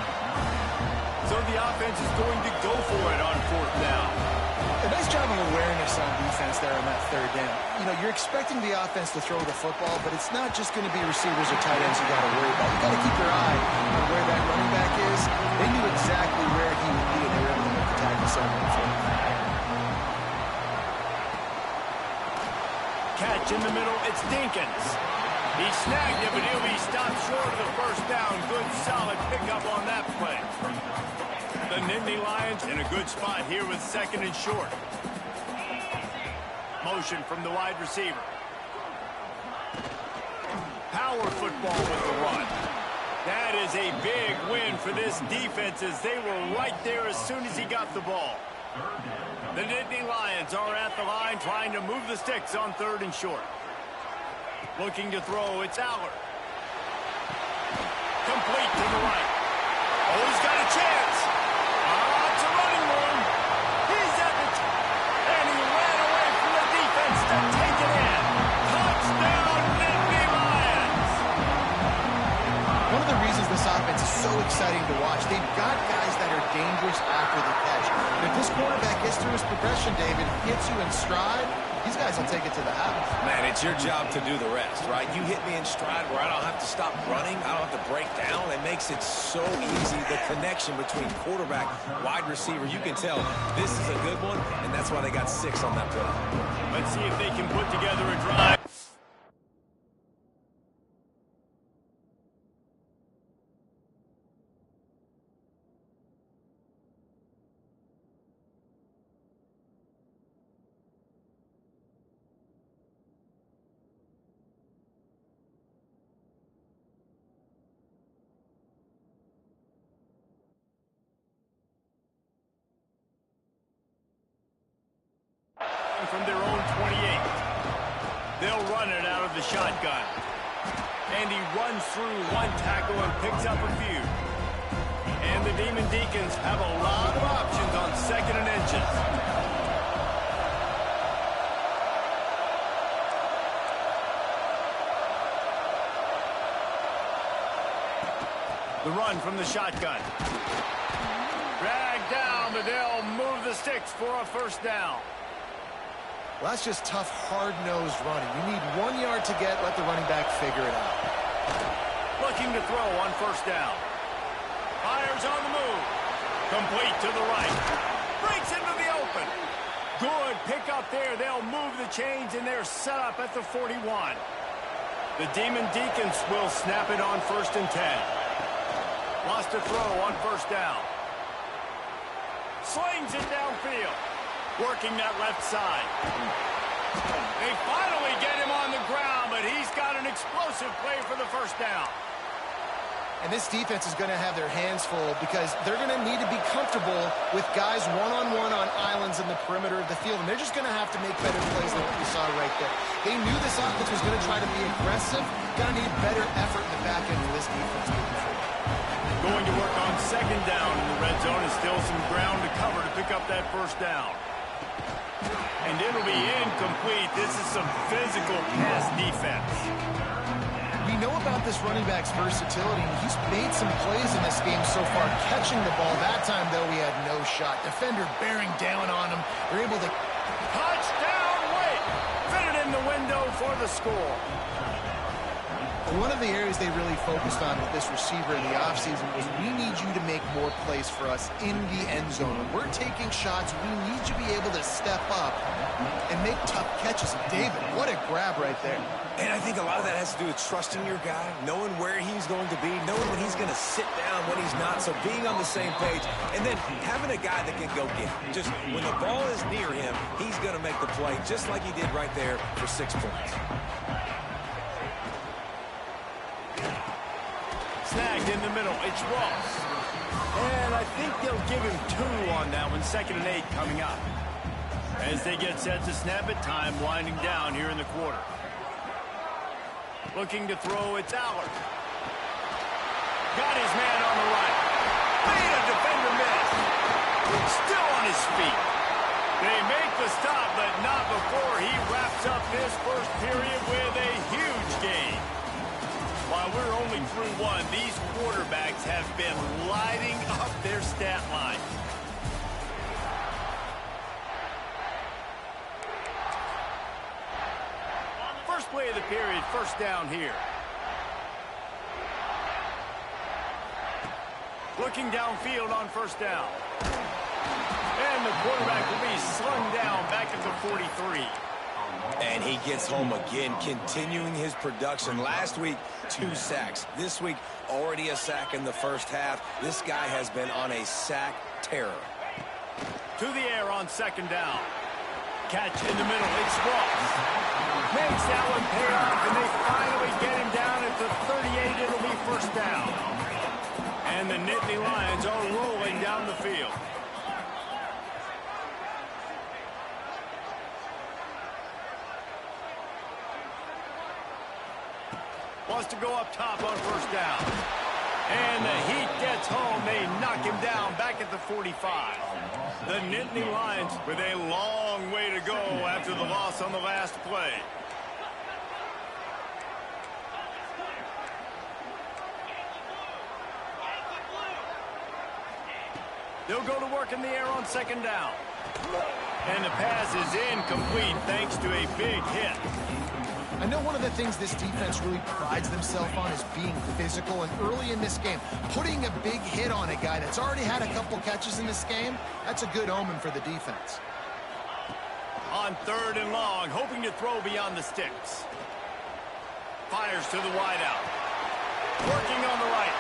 So the offense is going to go for it on 4th down. A nice job of awareness on defense there on that 3rd down. You know, you're expecting the offense to throw the football, but it's not just going to be receivers or tight ends you got to worry about. You got to keep your eye on where that running back is. They knew exactly where he would be, and they were able to make the tackle somewhere for him. Catch in the middle, it's Dinkins. He snagged it, but he'll be stopped short of the 1st down. Good, solid pickup on that play. The Nittany Lions in a good spot here with 2nd and short. Motion from the wide receiver. Power football with the run. That is a big win for this defense as they were right there as soon as he got the ball. The Nittany Lions are at the line trying to move the sticks on 3rd and short. Looking to throw, it's Allard. Complete to the right. Oh, he's got a chance. It's a running room. He's at the and he ran away from the defense to take it in. Touchdown, Nittany Lions. One of the reasons this offense is so exciting to watch, they've got guys that are dangerous after the catch. But if this quarterback gets through his progression, David, hits you in stride, these guys will take it to the house. Man, it's your job to do the rest, right? You hit me in stride where I don't have to stop running. I don't have to break down. It makes it so easy. The connection between quarterback, wide receiver, you can tell this is a good one, and that's why they got 6 on that play. Let's see if they can put together a drive. From their own 28. They'll run it out of the shotgun. And he runs through one tackle and picks up a few. And the Demon Deacons have a lot of options on 2nd and inches. The run from the shotgun. Dragged down, but they'll move the sticks for a 1st down. Well, that's just tough, hard-nosed running. You need 1 yard to get, let the running back figure it out. Looking to throw on first down. Fires on the move. Complete to the right. Breaks into the open. Good pick up there. They'll move the chains, and they're set up at the 41. The Demon Deacons will snap it on 1st and 10. Lost to throw on first down. Slings it downfield. Working that left side. They finally get him on the ground, but he's got an explosive play for the first down. And this defense is going to have their hands full because they're going to need to be comfortable with guys one-on-one on islands in the perimeter of the field. And they're just going to have to make better plays than what we saw right there. They knew this offense was going to try to be aggressive. Going to need better effort in the back end of this defense moving forward. Going to work on second down in the red zone, and still some ground to cover to pick up that first down. And it'll be incomplete. This is some physical pass defense. We know about this running back's versatility. He's made some plays in this game so far, catching the ball. That time, though, he had no shot. Defender bearing down on him. They're able to... Touchdown, Wake! Fit it in the window for the score. One of the areas they really focused on with this receiver in the offseason was we need you to make more plays for us in the end zone. When we're taking shots, we need you to be able to step up and make tough catches. David, what a grab right there. And I think a lot of that has to do with trusting your guy, knowing where he's going to be, knowing when he's going to sit down, when he's not, so being on the same page, and then having a guy that can go get it. Just when the ball is near him, he's going to make the play, just like he did right there for 6 points. Snagged in the middle. It's Ross. And I think they'll give him 2 on that one. 2nd and 8 coming up. As they get set to snap it, time winding down here in the quarter. Looking to throw, it's Allard. Got his man on the right. Made a defender miss. Still on his feet. They make the stop, but not before he wraps up this first period with a huge gain. While we're only through 1, these quarterbacks have been lighting up their stat line. First play of the period, first down here. Looking downfield on first down. And the quarterback will be slung down back at the 43. And he gets home again, continuing his production. Last week, 2 sacks. This week, already a sack in the first half. This guy has been on a sack terror. To the air on second down. Catch in the middle. It's Ross. Makes that one pay off, and they finally get him down at the 38. It'll be first down. And the Nittany Lions are rolling down the field. Wants to go up top on first down. And the heat gets home. They knock him down back at the 45. The Nittany Lions with a long way to go after the loss on the last play. They'll go to work in the air on second down. And the pass is incomplete thanks to a big hit. I know one of the things this defense really prides themselves on is being physical, and early in this game, putting a big hit on a guy that's already had a couple catches in this game, that's a good omen for the defense. On 3rd and long, hoping to throw beyond the sticks. Fires to the wideout. Working on the right.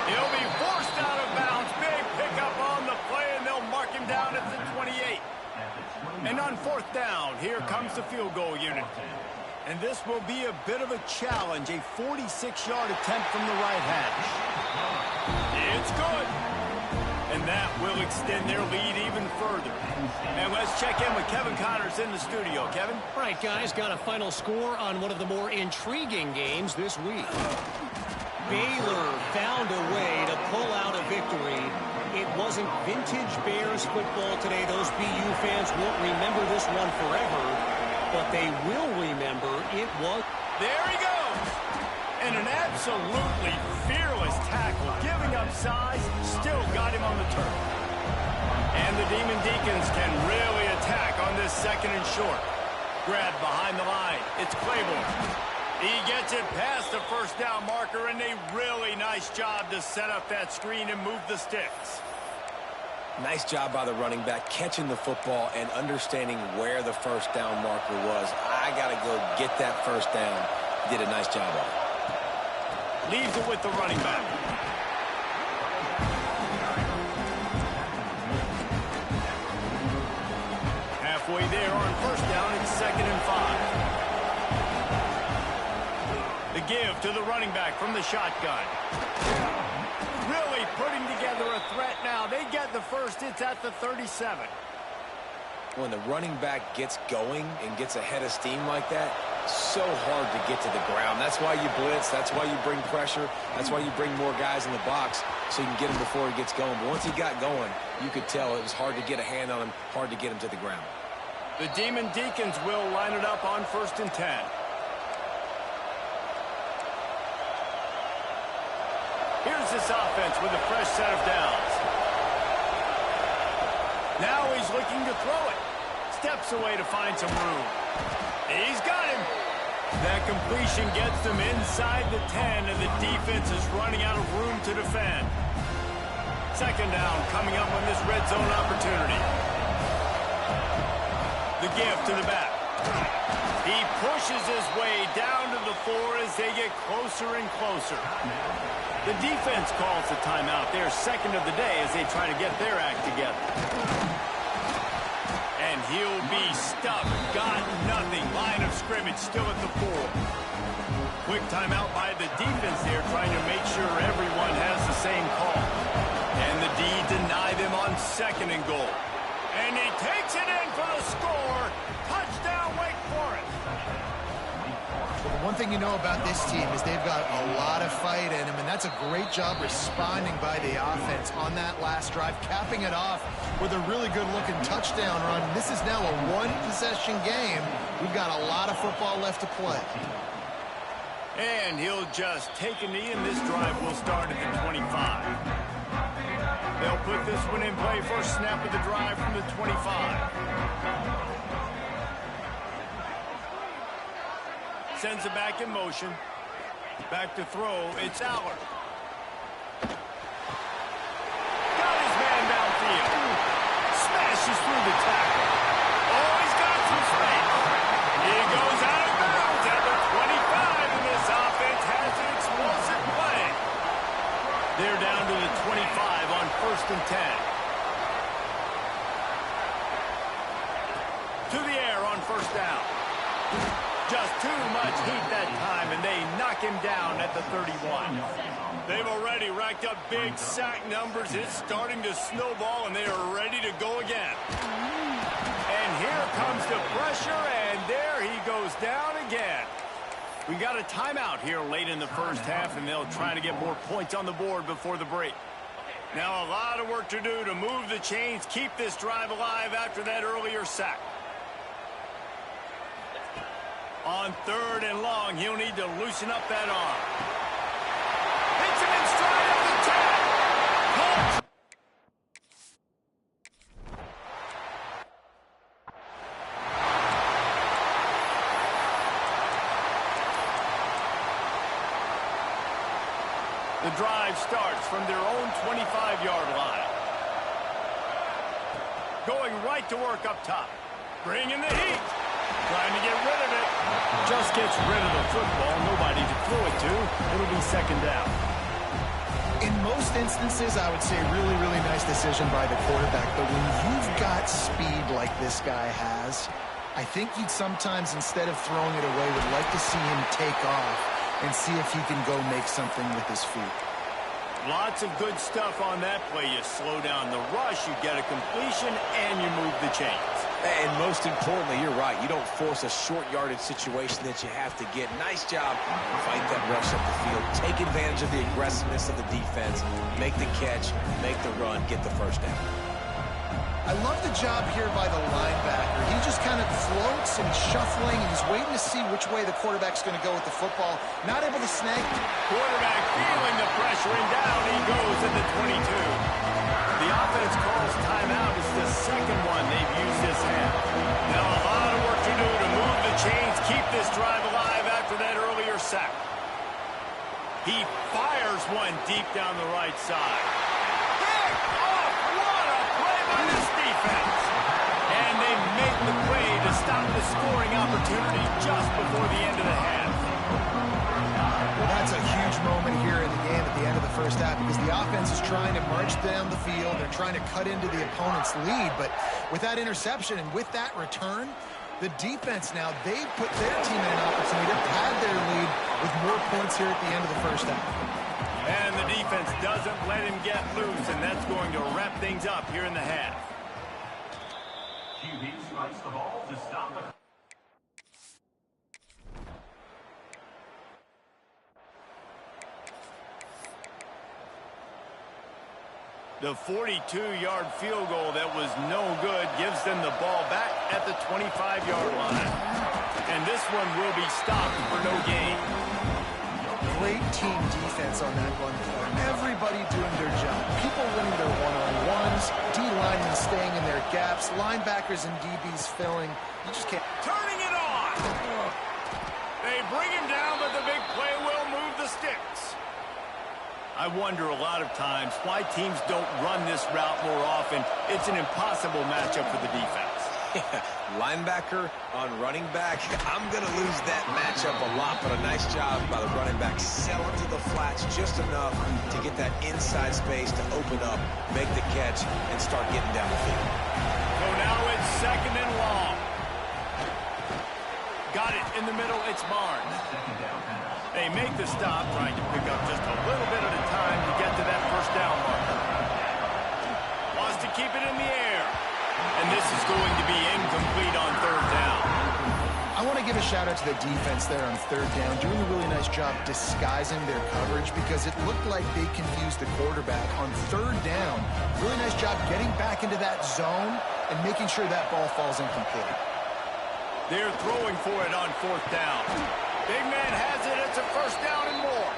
He'll be forced out of bounds. Big pickup on the play, and they'll mark him down at the 28. And on 4th down, here comes the field goal unit. And this will be a bit of a challenge, a 46-yard attempt from the right hash. It's good. And that will extend their lead even further. And let's check in with Kevin Connors in the studio. Kevin? Right, guys, got a final score on one of the more intriguing games this week. Baylor found a way to pull out a victory. It wasn't vintage Bears football today. Those BU fans won't remember this one forever. But they will remember it was. There he goes. And an absolutely fearless tackle. Giving up size, still got him on the turf. And the Demon Deacons can really attack on this 2nd and short. Grab behind the line. It's Claiborne. He gets it past the first down marker, and a really nice job to set up that screen and move the sticks. Nice job by the running back, catching the football and understanding where the first down marker was. I got to go get that first down. Did a nice job of it. Leaves it with the running back. Halfway there on first down, it's 2nd and 5. The give to the running back from the shotgun. Really putting together a threat now. They get the first. It's at the 37. When the running back gets going and gets ahead of steam like that, so hard to get to the ground. That's why you blitz. That's why you bring pressure. That's why you bring more guys in the box so you can get him before he gets going. But once he got going, you could tell it was hard to get a hand on him, hard to get him to the ground. The Demon Deacons will line it up on 1st and 10. Here's this offense with a fresh set of downs. Now he's looking to throw it. Steps away to find some room. He's got him. That completion gets them inside the 10, and the defense is running out of room to defend. 2nd down coming up on this red zone opportunity. The give to the back. He pushes his way down to the 4 as they get closer and closer. The defense calls the timeout. They're 2nd of the day as they try to get their act together. And he'll be stuck. Got nothing. Line of scrimmage still at the 4. Quick timeout by the defense there, trying to make sure everyone has the same call. And the D deny them on 2nd and goal. And he takes it in for the score. Touchdown, Wake Forest. Well, one thing you know about this team is they've got a lot of fight in them, and that's a great job responding by the offense on that last drive, capping it off with a really good-looking touchdown run. This is now a one-possession game. We've got a lot of football left to play. And he'll just take a knee, and this drive will start at the 25. They'll put this one in play. First snap of the drive from the 25. Sends it back in motion. Back to throw. It's Aller. Got his man downfield. Smashes through the tackle. Oh, he's got some space. He goes out of bounds at the 25, and this offense has an explosive play. They're down to the 25 on 1st and 10. To the air on 1st down. Just too much heat that time, and they knock him down at the 31. They've already racked up big sack numbers. It's starting to snowball, and they are ready to go again. And here comes the pressure, and there he goes down again. We got a timeout here late in the first half, and they'll try to get more points on the board before the break. Now a lot of work to do to move the chains, keep this drive alive after that earlier sack. On 3rd and long, he'll need to loosen up that arm. Hits him in stride at the 10. The drive starts from their own 25-yard line. Going right to work up top. Bringing the heat. Trying to get rid of it. Just gets rid of the football. Nobody to throw it to. It'll be 2nd down. In most instances, I would say really, really nice decision by the quarterback. But when you've got speed like this guy has, I think you'd sometimes, instead of throwing it away, would like to see him take off and see if he can go make something with his feet. Lots of good stuff on that play. You slow down the rush, you get a completion, and you move the chains. And most importantly, you're right. You don't force a short yardage situation that you have to get. Nice job. Fight that rush up the field. Take advantage of the aggressiveness of the defense. Make the catch. Make the run. Get the first down. I love the job here by the linebacker. He just kind of floats and shuffling, and he's waiting to see which way the quarterback's going to go with the football. Not able to snag. Quarterback feeling the pressure, and down he goes at the 22. The offense calls timeout. It's the 2nd one they've used this half. Now a lot of work to to do to move the chains, keep this drive alive after that earlier sack. He fires one deep down the right side. Pick off! What a play by this defense! And they make the play to stop the scoring opportunity just before the end of the half. Well, that's a huge moment here in the game at the end of the first half because the offense is trying to march down the field. They're trying to cut into the opponent's lead, but with that interception and with that return, the defense now, they put their team in an opportunity to pad their lead with more points here at the end of the first half. And the defense doesn't let him get loose, and that's going to wrap things up here in the half. QB strikes the ball to stop it. The 42-yard field goal that was no good gives them the ball back at the 25-yard line. And this one will be stopped for no gain. Great team defense on that one play. Everybody doing their job. People winning their one-on-ones, D-linemen staying in their gaps, linebackers and DBs filling. You just can't. Turning it on! They bring him down, but the big play will move the sticks. I wonder a lot of times why teams don't run this route more often. It's an impossible matchup for the defense. Linebacker on running back. I'm going to lose that matchup a lot, but a nice job by the running back. Selling to the flats just enough to get that inside space to open up, make the catch, and start getting down the field. So now it's second and long. Got it in the middle. It's Barnes. They make the stop, trying to pick up just a little bit at a time to get to that first down marker. Wants to keep it in the air. And this is going to be incomplete on third down. I want to give a shout-out to the defense there on third down, doing a really nice job disguising their coverage because it looked like they confused the quarterback on third down. Really nice job getting back into that zone and making sure that ball falls incomplete. They're throwing for it on fourth down. Big man has it. It's a first down and more.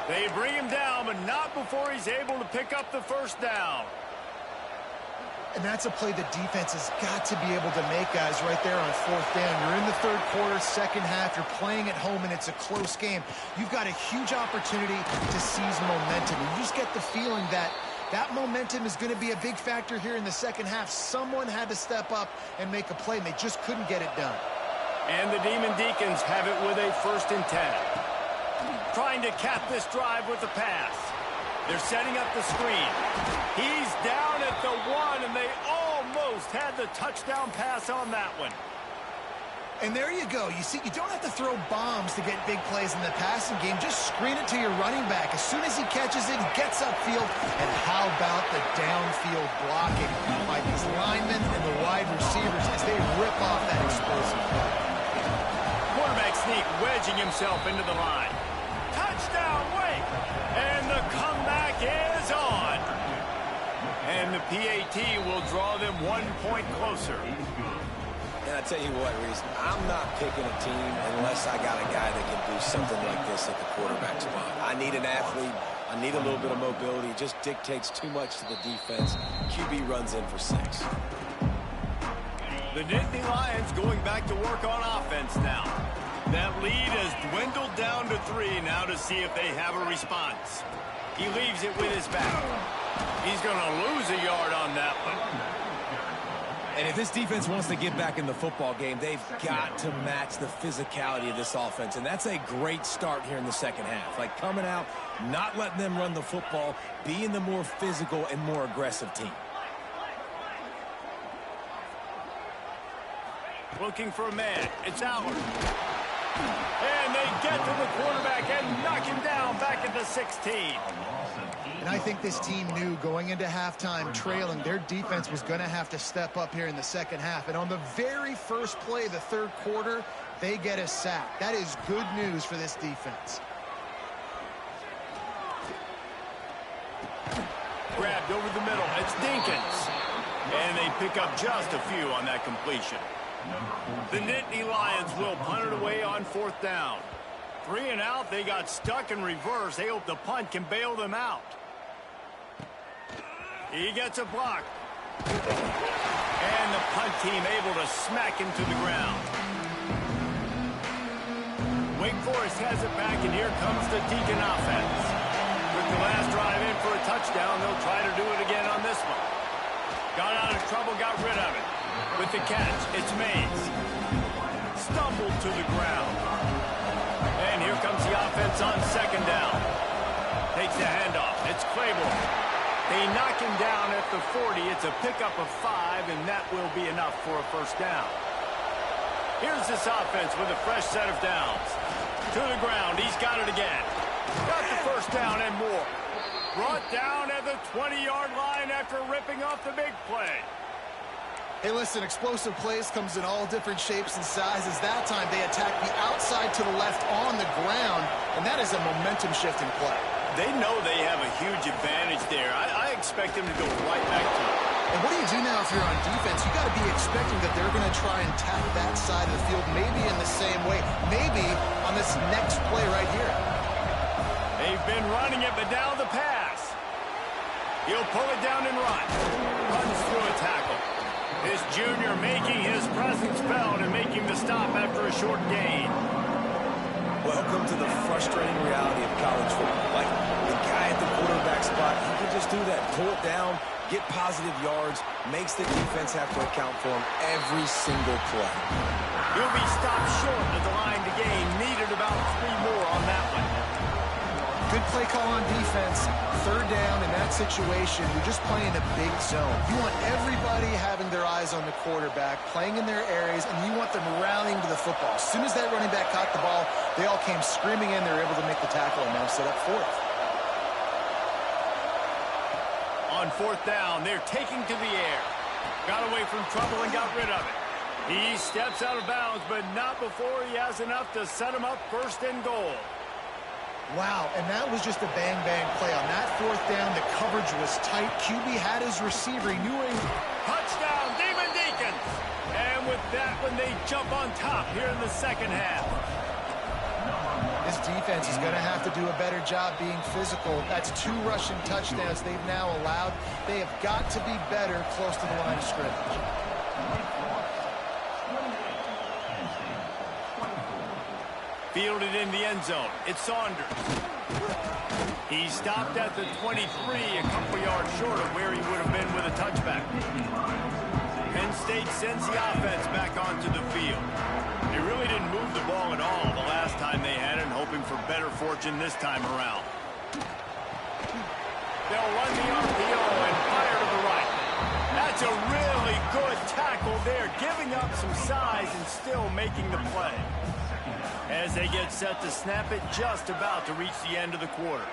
They bring him down, but not before he's able to pick up the first down. And that's a play the defense has got to be able to make, guys, right there on fourth down. You're in the third quarter, second half. You're playing at home, and it's a close game. You've got a huge opportunity to seize momentum. And you just get the feeling that that momentum is going to be a big factor here in the second half. Someone had to step up and make a play, and they just couldn't get it done. And the Demon Deacons have it with a 1st and 10. Trying to cap this drive with the pass. They're setting up the screen. He's down at the 1, and they almost had the touchdown pass on that one. And there you go. You see, you don't have to throw bombs to get big plays in the passing game. Just screen it to your running back. As soon as he catches it, he gets upfield. And how about the downfield blocking by these linemen and the wide receivers as they rip off that explosive play. Quarterback sneak, wedging himself into the line. Touchdown, Wake! And the comeback is on. And the PAT will draw them 1 point closer. And I tell you what, Reese, I'm not picking a team unless I got a guy that can do something like this at the quarterback spot. I need an athlete. I need a little bit of mobility. It just dictates too much to the defense. QB runs in for 6. The Nittany Lions going back to work on offense now. That lead has dwindled down to 3 now to see if they have a response. He leaves it with his back. He's going to lose a yard on that one. And if this defense wants to get back in the football game, they've got to match the physicality of this offense. And that's a great start here in the second half. Like coming out, not letting them run the football, being the more physical and more aggressive team. Looking for a man. It's Allard. And they get to the quarterback and knock him down back at the 16. And I think this team knew going into halftime trailing, their defense was going to have to step up here in the second half. And on the very first play of the third quarter, they get a sack. That is good news for this defense. Grabbed over the middle. It's Dinkins. And they pick up just a few on that completion. The Nittany Lions will punt it away on fourth down. 3 and out. They got stuck in reverse. They hope the punt can bail them out. He gets a block. And the punt team able to smack him to the ground. Wake Forest has it back, and here comes the Deacon offense. With the last drive in for a touchdown, they'll try to do it again on this one. Got out of trouble, got rid of it. With the catch, it's Mays. Stumbled to the ground. And here comes the offense on second down. Takes the handoff. It's Claiborne. They knock him down at the 40. It's a pickup of 5, and that will be enough for a first down. Here's this offense with a fresh set of downs. To the ground. He's got it again. Got the first down and more. Brought down at the 20-yard line after ripping off the big play. Hey, listen, explosive plays comes in all different shapes and sizes. That time they attack the outside to the left on the ground, and that is a momentum-shifting play. They know they have a huge advantage there. I expect them to go right back to it. And what do you do now if you're on defense? You got to be expecting that they're going to try and tack that side of the field, maybe in the same way, maybe on this next play right here. They've been running it, but now the pass. He'll pull it down and run. Runs through a tackle. This junior making his presence felt and making the stop after a short gain. Welcome to the frustrating reality of college football. Like, the guy at the quarterback spot, he can just do that. Pull it down, get positive yards, makes the defense have to account for him every single play. He'll be stopped short of the line to gain. Needed about 3 more on that one. Good play call on defense. Third down in that situation. You're just playing a big zone. You want everybody having their eyes on the quarterback, playing in their areas, and you want them rallying to the football. As soon as that running back caught the ball, they all came screaming in. They were able to make the tackle and now set up fourth. On fourth down, they're taking to the air. Got away from trouble and got rid of it. He steps out of bounds, but not before he has enough to set him up first and goal. Wow, and that was just a bang-bang play. On that fourth down, the coverage was tight. QB had his receiver. He knew where he... Touchdown, Demon Deacons! And with that one, they jump on top here in the second half. This defense is going to have to do a better job being physical. That's 2 rushing touchdowns they've now allowed. They have got to be better close to the line of scrimmage. Fielded in the end zone. It's Saunders. He stopped at the 23, a couple yards short of where he would have been with a touchback. Penn State sends the offense back onto the field. They really didn't move the ball at all the last time they had it, hoping for better fortune this time around. They'll run the RPO and fire to the right. That's a really good tackle there, giving up some size and still making the play. As they get set to snap it, just about to reach the end of the quarter.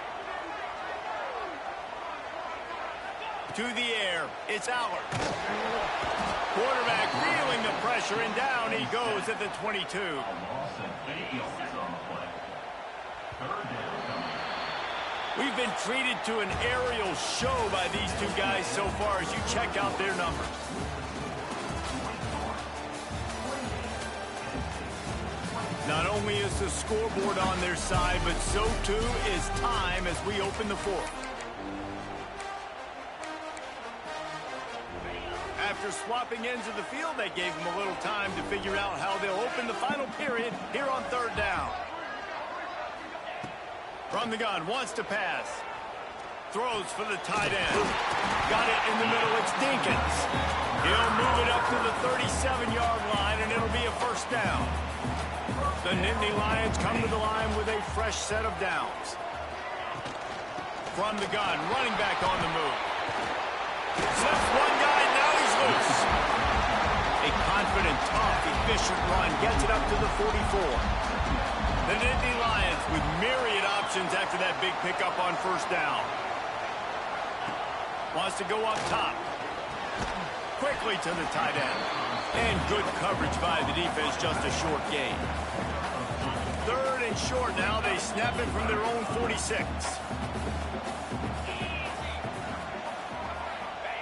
To the air, it's Allard. Quarterback feeling the pressure, and down he goes at the 22. We've been treated to an aerial show by these 2 guys so far as you check out their numbers. Not only is the scoreboard on their side, but so too is time as we open the fourth. After swapping ends of the field, they gave them a little time to figure out how they'll open the final period here on third down. From the gun, wants to pass. Throws for the tight end. Got it in the middle, it's Dinkins. He'll move it up to the 37-yard line, and it'll be a first down. The Nittany Lions come to the line with a fresh set of downs. From the gun, running back on the move. Slips one guy, now he's loose. A confident, tough, efficient run gets it up to the 44. The Nittany Lions with myriad options after that big pickup on first down. Wants to go up top. Quickly to the tight end. And good coverage by the defense, just a short gain. Third and short now. They snap it from their own 46.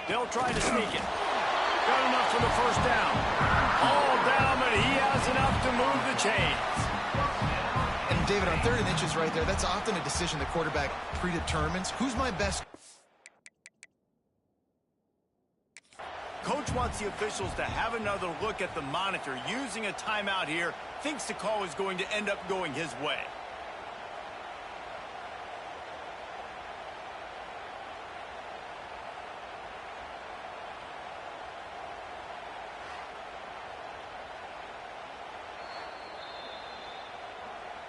They'll try to sneak it. Got enough for the first down. All down, but he has enough to move the chains. And David, on 3rd and inches right there, that's often a decision the quarterback predetermines. Who's my best? Coach wants the officials to have another look at the monitor. Using a timeout here, thinks the call is going to end up going his way.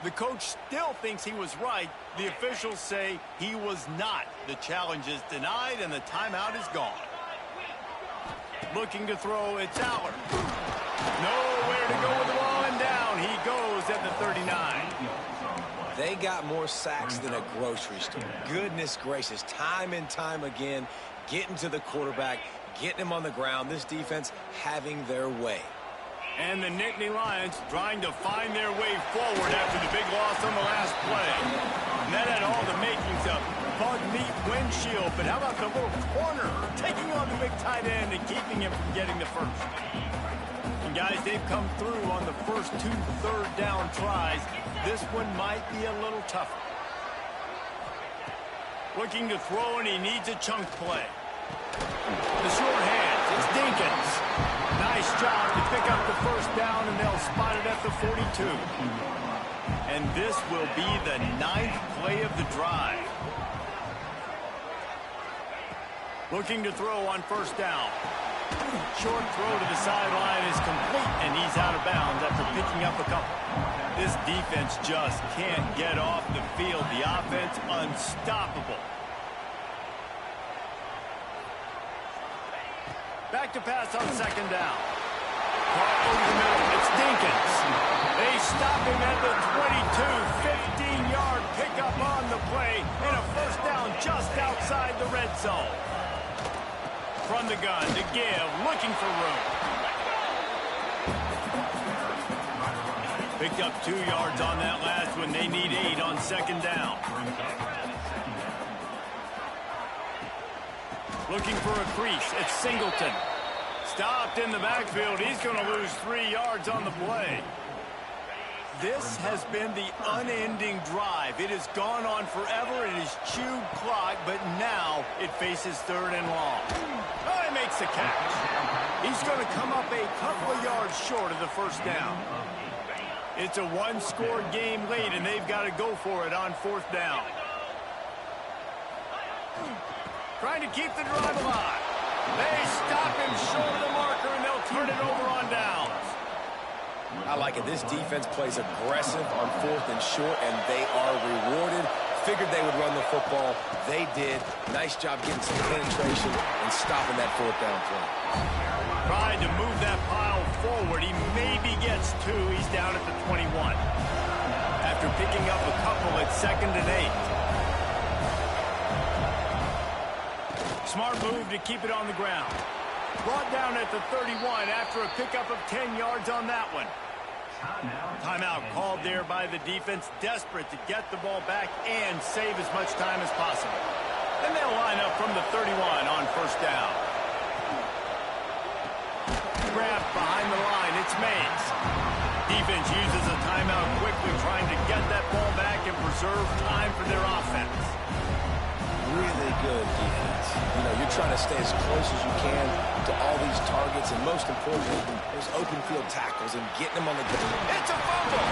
The coach still thinks he was right. The officials say he was not. The challenge is denied, and the timeout is gone. Looking to throw, it's Aller. Nowhere to go with the ball, and down he goes at the 39. They got more sacks than a grocery store. Goodness gracious, time and time again, getting to the quarterback, getting him on the ground. This defense having their way. And the Nittany Lions trying to find their way forward after the big loss on the last play. And that had all the makings of bug meat windshield, but how about the little corner taking on the big tight end and keeping him from getting the first? And guys, they've come through on the first 2 third-down tries. This one might be a little tougher. Looking to throw, and he needs a chunk play. The short hands, it's Dinkins. Nice job to pick up the first down, and they'll spot it at the 42. And this will be the 9th play of the drive. Looking to throw on first down. Short throw to the sideline is complete, and he's out of bounds after picking up a couple. This defense just can't get off the field. The offense unstoppable. Back to pass on second down. Caught over the middle. It's Dinkins. They stop him at the 22. 15-yard pickup on the play, and a first down just outside the red zone. From the gun to give, looking for room. Picked up 2 yards on that last one. They need 8 on second down. Looking for a crease. It's Singleton. Stopped in the backfield. He's going to lose 3 yards on the play. This has been the unending drive. It has gone on forever. It has chewed clock, but now it faces third and long. Oh, he makes the catch. He's going to come up a couple of yards short of the first down. It's a one-score game late, and they've got to go for it on fourth down. Trying to keep the drive alive. They stop him short of the marker, and they'll turn it over on downs. I like it. This defense plays aggressive on fourth and short, and they are rewarded. Figured they would run the football. They did. Nice job getting some penetration and stopping that fourth down play. Tried to move that pile forward. He maybe gets 2. He's down at the 21. After picking up a couple at 2nd and 8. Smart move to keep it on the ground. Brought down at the 31 after a pickup of 10 yards on that one. Timeout called there by the defense, desperate to get the ball back and save as much time as possible. Then they'll line up from the 31 on first down. Grabbed behind the line, it's Mays. Defense uses a timeout quickly, trying to get that ball back and preserve time for their offense. Really good defense. You know, you're trying to stay as close as you can to all these targets, and most importantly, those open field tackles and getting them on the ground. It's a fumble!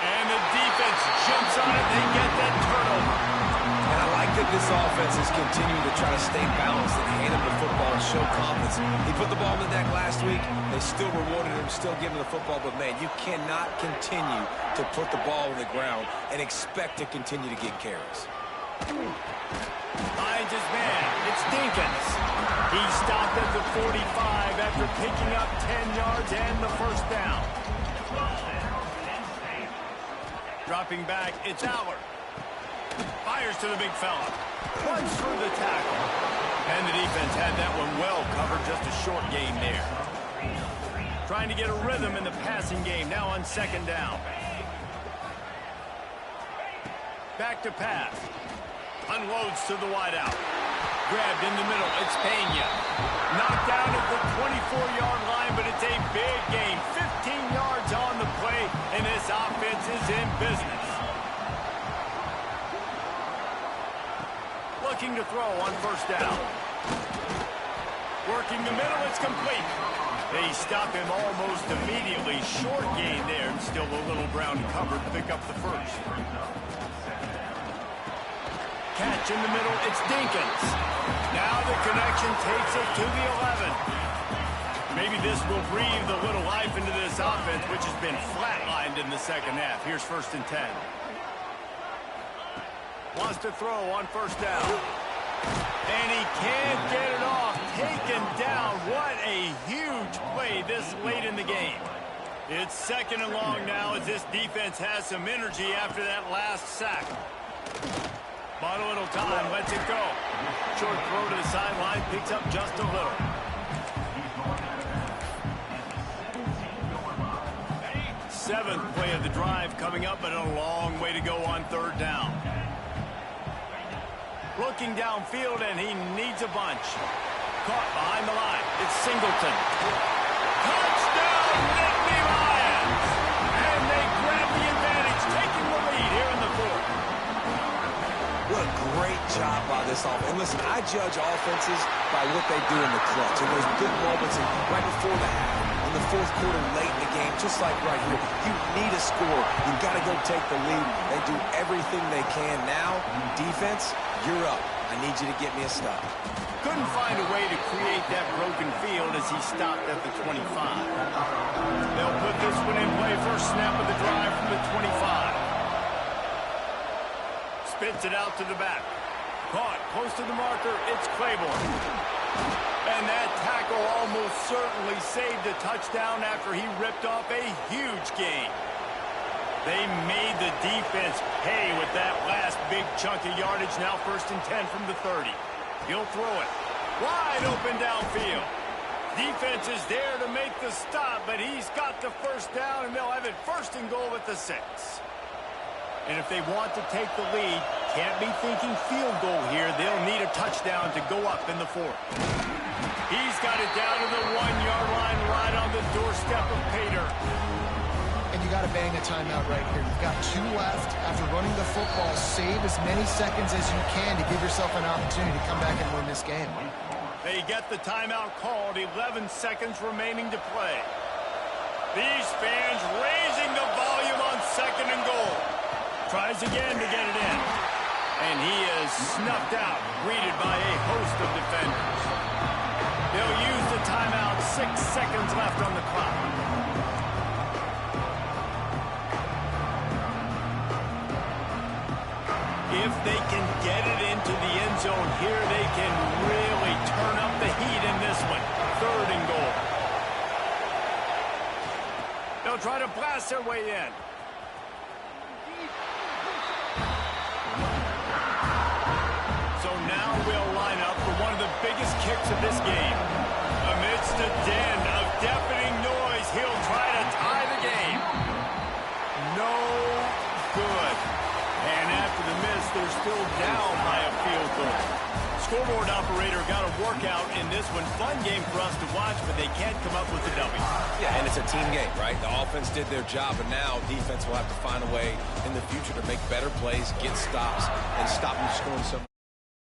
And the defense jumps on it. They get that turnover. And I like that this offense is continuing to try to stay balanced and hand him the football and show confidence. He put the ball in the deck last week. They still rewarded him, still giving him the football. But, man, you cannot continue to put the ball in the ground and expect to continue to get carries. Finds his man. It's Dinkins. He stopped at the 45 after picking up 10 yards and the first down. Dropping back, it's Aller. Fires to the big fella. Runs through the tackle. And the defense had that one well covered. Just a short gain there. Trying to get a rhythm in the passing game. Now on second down. Back to pass. Unloads to the wideout. Grabbed in the middle. It's Pena. Knocked down at the 24-yard line, but it's a big gain. 15 yards on the play, and this offense is in business. Looking to throw on first down. Working the middle, it's complete. They stop him almost immediately. Short gain there, and still a little ground covered to pick up the first. Catch in the middle, it's Dinkins. Now the connection takes it to the 11. Maybe this will breathe a little life into this offense, which has been flatlined in the second half. Here's 1st and 10. Wants to throw on 1st down. And he can't get it off. Taken down. What a huge play this late in the game. It's 2nd and long now as this defense has some energy after that last sack. Bought a little time, lets it go. Short throw to the sideline, picks up just a little. Seventh play of the drive coming up, but a long way to go on 3rd down. Looking downfield, and he needs a bunch. Caught behind the line. It's Singleton. Touchdown, Nittany Lions! And they grab the advantage, taking the lead here in the 4th. What a great job by this offense. And listen, I judge offenses by what they do in the clutch. And those big moments right before the half, in the 4th quarter, late in the game, just like right here. You need a score. You've got to go take the lead. They do everything they can. Now, defense, you're up. I need you to get me a stop. Couldn't find a way to create that broken field as he stopped at the 25. They'll put this one in play. First snap of the drive from the 25. Spits it out to the back. Caught close to the marker. It's Claiborne. And that tackle almost certainly saved a touchdown after he ripped off a huge gain. They made the defense pay with that last big chunk of yardage. Now 1st and 10 from the 30. He'll throw it. Wide open downfield. Defense is there to make the stop, but he's got the 1st down, and they'll have it 1st and goal at the 6. And if they want to take the lead, can't be thinking field goal here. They'll need a touchdown to go up in the 4th. He's got it down to the 1-yard line, right on the doorstep of Pater. And you got to bang a timeout right here. You've got 2 left. After running the football, save as many seconds as you can to give yourself an opportunity to come back and win this game. They get the timeout called. 11 seconds remaining to play. These fans raising the volume on 2nd and goal. Tries again to get it in. And he is snuffed out, greeted by a host of defenders. They'll use the timeout. 6 seconds left on the clock. If they can get it into the end zone here, they can really turn up the heat in this one. 3rd and goal. They'll try to blast their way in. So now we'll line up for one of the biggest kicks of this game. Amidst a din of deafening noise, he'll try to tie the game. No good. And after the miss, they're still down by a field goal. Scoreboard operator got a workout in this one. Fun game for us to watch, but they can't come up with the W. Yeah, and it's a team game, right? The offense did their job, and now defense will have to find a way in the future to make better plays, get stops, and stop them scoring some.